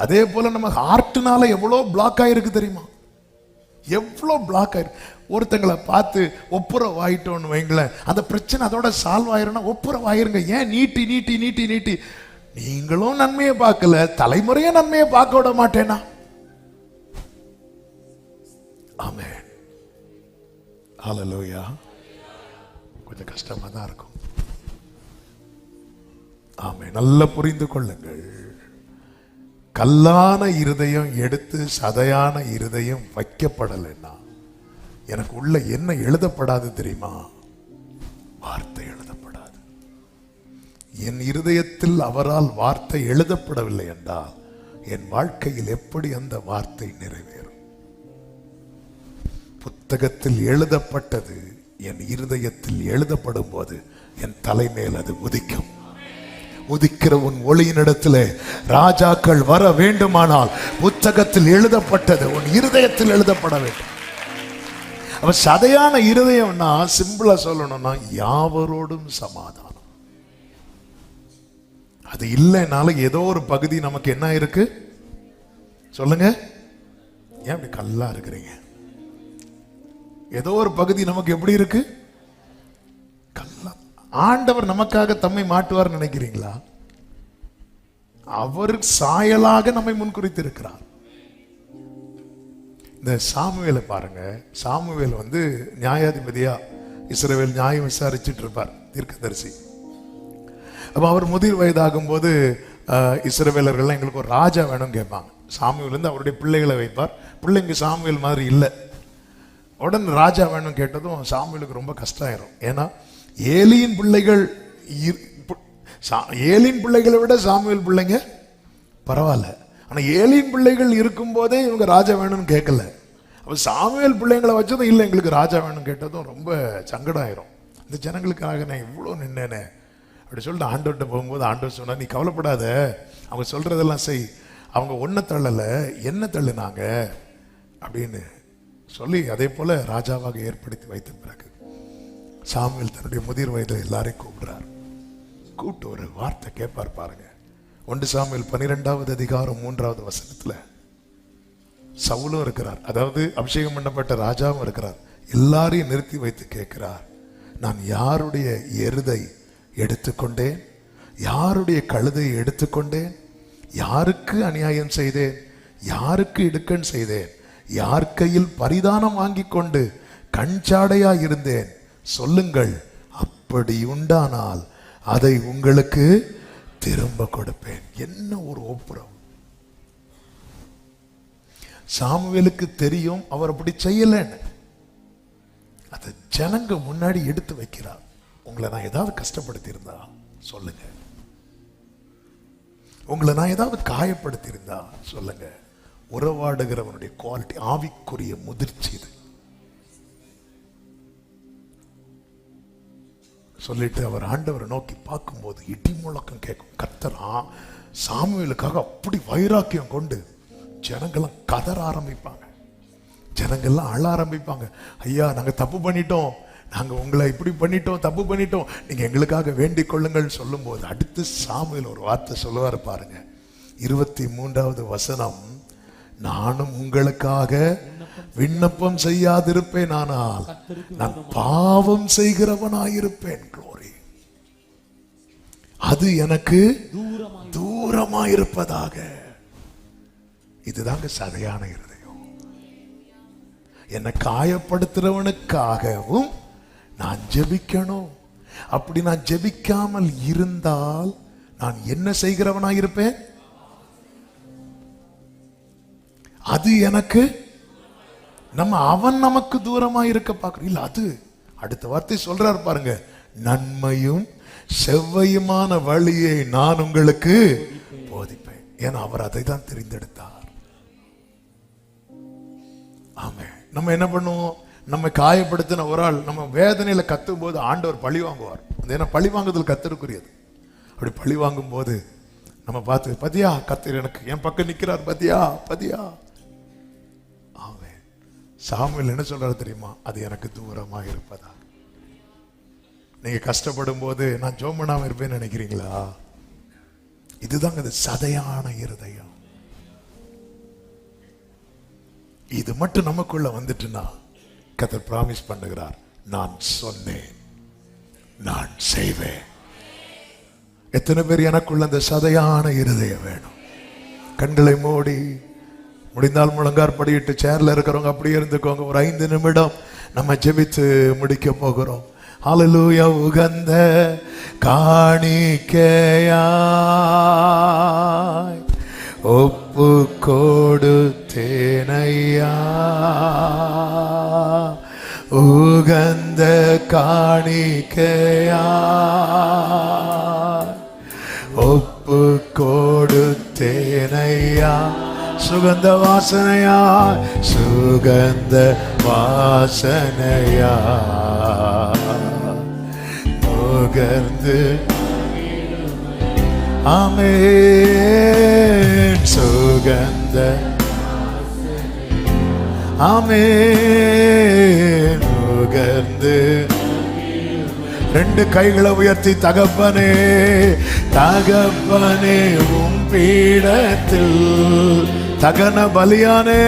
அதே போல நம்ம ஹார்ட்னால எவ்வளவு பிளாக் ஆயிருக்கு தெரியுமா? எவ்வளவு பிளாக் ஆயிருக்கு. ஒருத்தங்களை பார்த்து ஒப்புரவு ஆயிட்டோன்னு வைங்களேன், அந்த பிரச்சனை அதோட சால்வ் ஆயிரும்னா ஒப்புரவு ஆயிருங்க. ஏன் நீட்டி நீட்டி நீட்டி நீட்டி நீங்களும் நன்மையை பார்க்கல, தலைமுறைய நன்மையை பார்க்க விட மாட்டேனா? ஆமென். ஹல்லேலூயா. கொஞ்சம் கஷ்டமா தான் இருக்கும். ஆமென். நல்லா புரிந்து கொள்ளுங்கள். கல்லான இருதயம் எடுத்து சதையான இருதயம் வைக்கப்படலைன்னா எனக்கு உள்ள என்ன எழுதப்படாது தெரியுமா? வார்த்தை எழுதப்படாது. என் இருதயத்தில் அவரால் வார்த்தை எழுதப்படவில்லை என்றால் என் வாழ்க்கையில் எப்படி அந்த வார்த்தை நிறைவேறும்? புத்தகத்தில் எழுதப்பட்டது என் இருதயத்தில் எழுதப்படும் போது என் தலைமேல் அது உதிக்கும். உதிக்கிற உன் ஒளியினிடத்திலே ராஜாக்கள் வர வேண்டுமானால் புத்தகத்தில் எழுதப்பட்டது உன் இருதயத்தில் எழுதப்பட வேண்டும். அவ சதையான இருதயம்னா சிம்பிளா சொல்லணும்னா யாவரோடும் சமாதானம். அது இல்லைனாலும் ஏதோ ஒரு பகுதி நமக்கு என்ன இருக்கு சொல்லுங்க. ஏன் அப்படி கல்லா இருக்கிறீங்க? ஏதோ ஒரு பகுதி நமக்கு எப்படி இருக்கு? கல்லா. ஆண்டவர் நமக்காக தம்மை மாட்டுவார் நினைக்கிறீங்களா? அவர் சாயலாக நம்மை முன்குறித்து இருக்கிறார். இந்த சாமுவேலை பாருங்க. சாமுவேல் நியாயாதிபதியா இஸ்ரவேல் நியாயம் விசாரிச்சுட்டு இருப்பார், தீர்க்கதரிசி. அப்ப அவர் முதிர் வயதாகும் போது இஸ்ரவேலர்கள் எங்களுக்கு ஒரு ராஜா வேணும் கேட்பாங்க. சாமுவேல் அவருடைய பிள்ளைகளை வைப்பார். பிள்ளைங்க சாமுவேல் மாதிரி இல்லை. உடனே ராஜா வேணும் கேட்டதும் சாமுவேலுக்கு ரொம்ப கஷ்டம் ஆயிரும். ஏன்னா ஏலியின் பிள்ளைகளை விட சாமுவேல் பிள்ளைங்க பரவாயில்ல. ஆனா ஏலியின் பிள்ளைகள் இருக்கும் போதே இவங்க ராஜா வேணும்னு கேட்கல. அப்ப சாமுவேல் பிள்ளைங்களை வச்சதும் இல்லை எங்களுக்கு ராஜா வேணும்னு கேட்டதும் ரொம்ப சங்கடம் ஆயிரும். இந்த ஜனங்களுக்காக நான் இவ்வளோ நின்னேனே அப்படி சொல்லிட்டு ஆண்டவர்கிட்ட போகும்போது ஆண்டவர் சொன்னா, நீ கவலைப்படாத, அவங்க சொல்றதெல்லாம் செய், அவங்க ஒன்ன தள்ளல என்ன தள்ளுனாங்க அப்படின்னு சொல்லி அதே போல ராஜாவாக ஏற்படுத்தி வைத்த பிறகு சாமுவேல் தன்னுடைய முதிர் வயதில் எல்லாரையும் கூப்பிடுறார். கூப்பிட்டு ஒரு வார்த்தை கேட்பார் பாருங்க. 1 சாமுவேல் 12வது அதிகாரம் 3வது வசனத்துல சவுலும் இருக்கிறார், அதாவது அபிஷேகம் பண்ணப்பட்ட ராஜாவும் இருக்கிறார். எல்லாரையும் நிறுத்தி வைத்து கேட்கிறார், நான் யாருடைய எருதை எடுத்துக்கொண்டேன், யாருடைய கழுதையை எடுத்துக்கொண்டேன், யாருக்கு அநியாயம் செய்தேன், யாருக்கு இடுக்கண் செய்தேன், யார் கையில் பரிதானம் வாங்கி கொண்டு கண்சாடையா இருந்தேன், சொல்லுங்கள், அப்படி உண்டானால் அதை உங்களுக்கு திரும்ப கொடுப்பேன். என்ன ஒரு ஒப்புரம்! சாமுவேலுக்கு தெரியும் அவர் அப்படி செய்யலன்னு. அதை ஜனங்க முன்னாடி எடுத்து வைக்கிறார். உங்களை நான் ஏதாவது கஷ்டப்படுத்தி இருந்தா சொல்லுங்க, உங்களை நான் ஏதாவது காயப்படுத்தி இருந்தா சொல்லுங்க. உறவாடுகிறவனுடைய குவாலிட்டி, ஆவிக்குரிய முதிர்ச்சி இது. சொல்லிட்டு அவர் ஆண்டவரை நோக்கி பார்க்கும்போது இடி முழக்கம் கேட்கும். கர்த்தரா சாமுவேலுக்காக அப்படி வைராக்கியம் கொண்டு ஜனங்கள்லாம் கதற ஆரம்பிப்பாங்க, ஜனங்கள்லாம் அழ ஆரம்பிப்பாங்க. ஐயா, நாங்க தப்பு பண்ணிட்டோம், நாங்க உங்களை இப்படி பண்ணிட்டோம், தப்பு பண்ணிட்டோம், நீங்க எங்களுக்காக வேண்டிக் கொள்ளுங்கள் சொல்லும் போது அடுத்து சாமுவேல் ஒரு வார்த்தை சொல்லுவார் பாருங்க. 23வது வசனம், நானும் உங்களுக்காக விண்ணப்பம் செய்யாதிருப்பேன், ஆனால் நான் பாவம் செய்கிறவனாயிருப்பேன். க்ளோரி, அது எனக்கு தூரமாயிருப்பதாக. இதுதாங்க சதையான இருதயம். என்னை காயப்படுத்துறவனுக்காகவும் நான் ஜெபிக்கணும். அப்படி நான் ஜெபிக்காமல் இருந்தால் நான் என்ன செய்கிறவனாயிருப்பேன்? அது எனக்கு அவன் நமக்கு தூரமா இருக்க பார்க்கிறோம். இல்ல, அது அடுத்த வார்த்தை சொல்றாரு பாருங்க, நன்மையும் செவ்வையுமான வழியை நான் உங்களுக்கு போதிப்பேன். ஏன்னா அவர் அதை தான் தெரிந்தெடுத்தார். ஆமே. நம்ம என்ன பண்ணுவோம்? நம்ம காயப்படுத்தின ஒரு ஆள் நம்ம வேதனையில கத்தும் போது ஆண்டவர் பழி வாங்குவார். ஏன்னா பழி வாங்குதல் கத்தருக்குரியது. அப்படி பழி வாங்கும் போது நம்ம பார்த்து, பதியா கத்தர் எனக்கு என் பக்கம் நிக்கிறார், பதியா பதியா. ஆமே. சாமுவேல் என்ன சொல்றாரு தெரியுமா? அது எனக்கு தூரமா இருப்பதா. நீங்க கஷ்டப்படும் போது நான் ஜெபம் பண்ணாம இருப்பேன்னு நினைக்கிறீங்களா? இதுதாங்க அது சதையான இருதயம். இது மட்டும் நமக்குள்ள வந்துட்டுனா கர்த்தர் பிராமிஸ் பண்ணுகிறார், நான் சொன்னேன், நான் செய்வேன். எத்தனை பேர் எனக்குள்ள அந்த சதையான இருதயம் வேணும்? கண்களை மூடி, முடிந்தால் முழங்கார் படியிட்டு சேர்ல இருக்கிறவங்க அப்படியே இருந்துக்கோங்க. ஒரு 5 நிமிடம் நம்ம ஜெபித்து முடிக்க போகிறோம். ஹல்லேலூயா. உகந்த காணிக்கையாய் ஒப்பு கொடுத்தேனையா, உகந்த காணிக்கையாய் ஒப்பு கொடுத்தேனையா, சுகந்த வாசனையாய் சுகந்த வாசனையா நுகர்ந்து ஆமென் சுகந்த ஆமென் நுகர்ந்து. ரெண்டு கைகளை உயர்த்தி தகப்பனே தகப்பனே உம் பீடத்தில் தகன பலியானே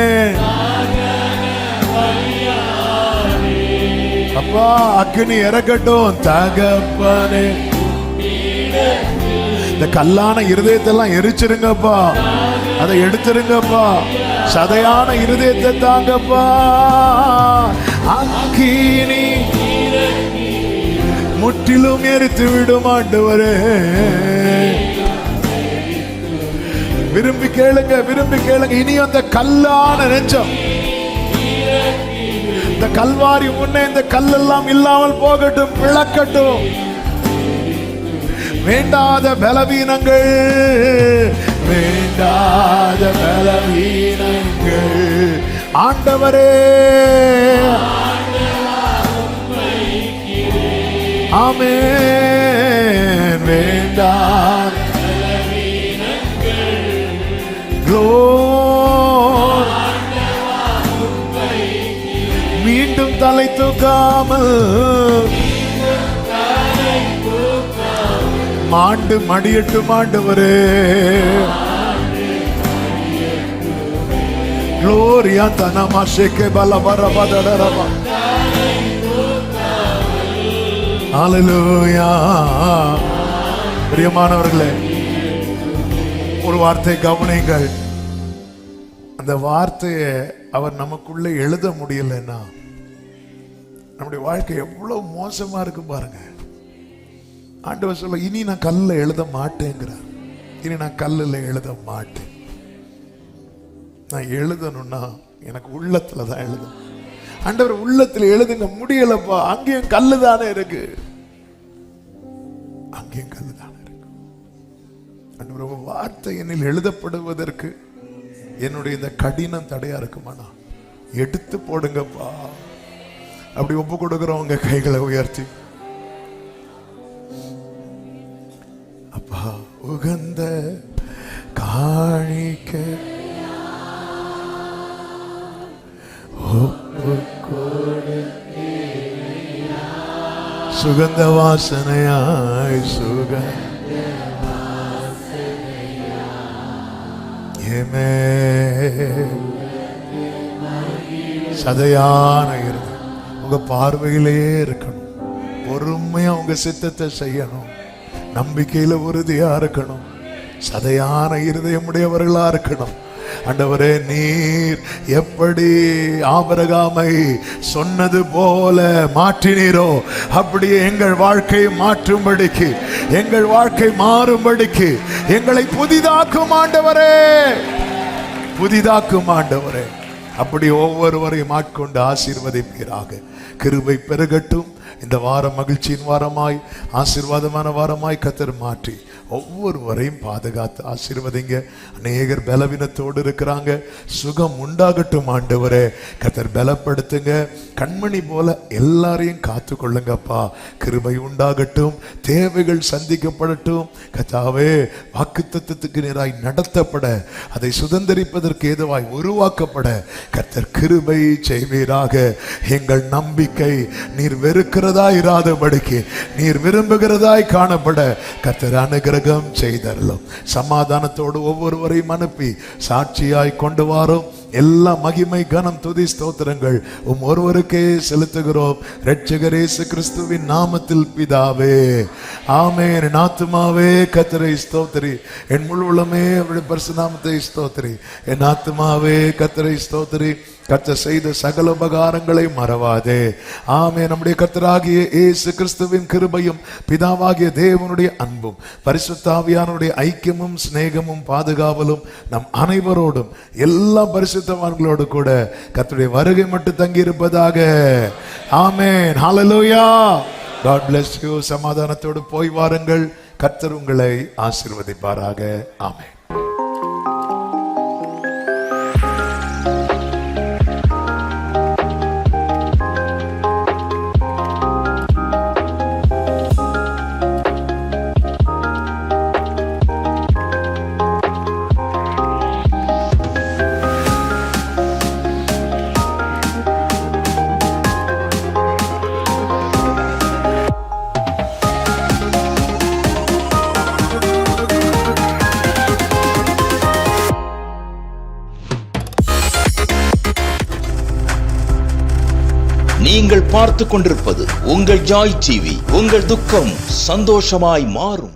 அப்பா அக்னி இறக்கட்டும் தகப்பனே. இந்த கல்லான இருதயத்தெல்லாம் எரிச்சிருங்கப்பா, அதை எடுத்துருங்கப்பா, சதையான இருதயத்தை தாங்கப்பா. அக்கினி முற்றிலும் எரித்து விடும் ஆண்டவரே. விரும்பி கேளுங்க, விரும்பி கேளுங்க. இனி அந்த கல்லான நெஞ்சம், இந்த கல்வாரி முன்னே இந்த கல்லெல்லாம் இல்லாமல் போகட்டும், விளக்கட்டும். வேண்டாத பலவீனங்கள், வேண்டாத பலவீனங்கள் ஆண்டவரே ஆமென். வேண்டாத மீண்டும் தலை தூக்காமல் மாண்டு மடியட்டும் ஆண்டவரே. Gloria tanama sheke balabarabadadaba. Hallelujah. பிரியமானவர்களே, ஒரு வார்த்தை கவனிங்கள். அந்த வார்த்தையை அவர் நமக்குள்ள எழுத முடியலன்னா நம்முடைய வாழ்க்கை எவ்வளவு மோசமா இருக்கு பாருங்க. ஆண்டவர் சொல்ல, இனி நான் கல்லில் எழுத மாட்டேங்கிறார். இனி நான் கல்லில் எழுத மாட்டேன். நான் எழுதணும்னா எனக்கு உள்ளத்துல தான் எழுதணும். ஆண்டவர் உள்ளத்துல எழுதுங்க முடியலப்பா, அங்கேயும் கல்லு தானே இருக்கு, அங்கேயும் கல்லு தானே இருக்கு. ஆண்டவர் வார்த்தை என்னில் எழுதப்படுவதற்கு என்னுடைய இந்த கடினம் தடையா இருக்குமாண்ணா, எடுத்து போடுங்கப்பா. அப்படி ஒப்பு கொடுக்கிறவங்க கைகளை உயர்த்தி, அப்பா உகந்த காணிக்க சுகந்த வாசனையாய் சதையான இருந்து உங்க பார்வையிலே இருக்கணும். பொறுமையா உங்க சித்தத்தை செய்யணும். நம்பிக்கையில உறுதியா இருக்கணும். சதையான இருதயமுடையவர்களா இருக்கணும். ஆண்டவரே, நீர் எப்படி ஆபிரகாமை சொன்னது போல மாற்றினீரோ அப்படியே எங்கள் வாழ்க்கை மாற்றும்படிக்கு, எங்கள் வாழ்க்கை மாறும்படிக்கு எங்களை புதிதாக்கும் ஆண்டவரே, புதிதாக்கும் ஆண்டவரே. அப்படி ஒவ்வொருவரையும் ஆட்கொண்டு ஆசீர்வதிப்பீராக. கிருபை பெருகட்டும். இந்த வாரம் மகிழ்ச்சியின் வாரமாய், ஆசீர்வாதமான வாரமாய் கர்த்தர் மாற்றி ஒவ்வொருவரையும் பாதுகாத்து ஆசீர்வதிங்க. அநேகர் பலவீனத்தோடு இருக்கிறாங்க, சுகம் உண்டாகட்டும் ஆண்டவரே. கர்த்தர் பலப்படுத்துங்க. கண்மணி போல எல்லாரையும் காத்து கொள்ளுங்கப்பா. கிருபை உண்டாகட்டும். தேவைகள் சந்திக்கப்படட்டும். கர்த்தாவே, வாக்குத்தத்தத்துக்கு நேராய் நடத்தப்பட, அதை சுதந்திரிப்பதற்கு ஏதுவாய் உருவாக்கப்பட கர்த்தர் கிருபை செய்வீராக. எங்கள் நம்பிக்கை நீர் வெறுக்கிறதா இராதபடிக்கு நீர் விரும்புகிறதாய் காணப்பட கர்த்தர் அனுகிரகம் செய்தருளும். சமாதானத்தோடு ஒவ்வொருவரையும் அனுப்பி சாட்சியாய் கொண்டு வாரும். எல்லா மகிமை கனம் துதி ஸ்தோத்திரங்கள் ஒருவருக்கே செலுத்துகிறோம். இரட்சகர் இயேசு கிறிஸ்துவின் நாமத்தில் பிதாவே, ஆமென். என் ஆத்துமாவே கர்த்தரை ஸ்தோத்திரி, என் முழு உள்ளமே அவருடைய பரிசுத்த நாமத்தை ஸ்தோத்திரி. என் ஆத்துமாவே கர்த்தரை ஸ்தோத்திரி, கர்த்தர் செய்த சகல உபகாரங்களை மறவாதே. ஆமென். நம்முடைய கர்த்தராகிய இயேசு கிறிஸ்துவின் கிருபையும் பிதாவாகிய தேவனுடைய அன்பும் பரிசுத்த ஆவியானவருடைய ஐக்கியமும் சிநேகமும் பாதுகாவலும் நம் அனைவரோடும் எல்லா பரிசுத்தவான்களோடு கூட கர்த்தருடைய வருகை மட்டும் தங்கி இருப்பதாக. ஆமென். ஹல்லேலூயா. God bless you. சமாதானத்தோடு போய் வாருங்கள். கர்த்தர் உங்களை ஆசீர்வதிப்பாராக. ஆமென். நீங்கள் பார்த்து கொண்டிருப்பது உங்கள் ஜாய் டிவி. உங்கள் துக்கம் சந்தோஷமாய் மாறும்.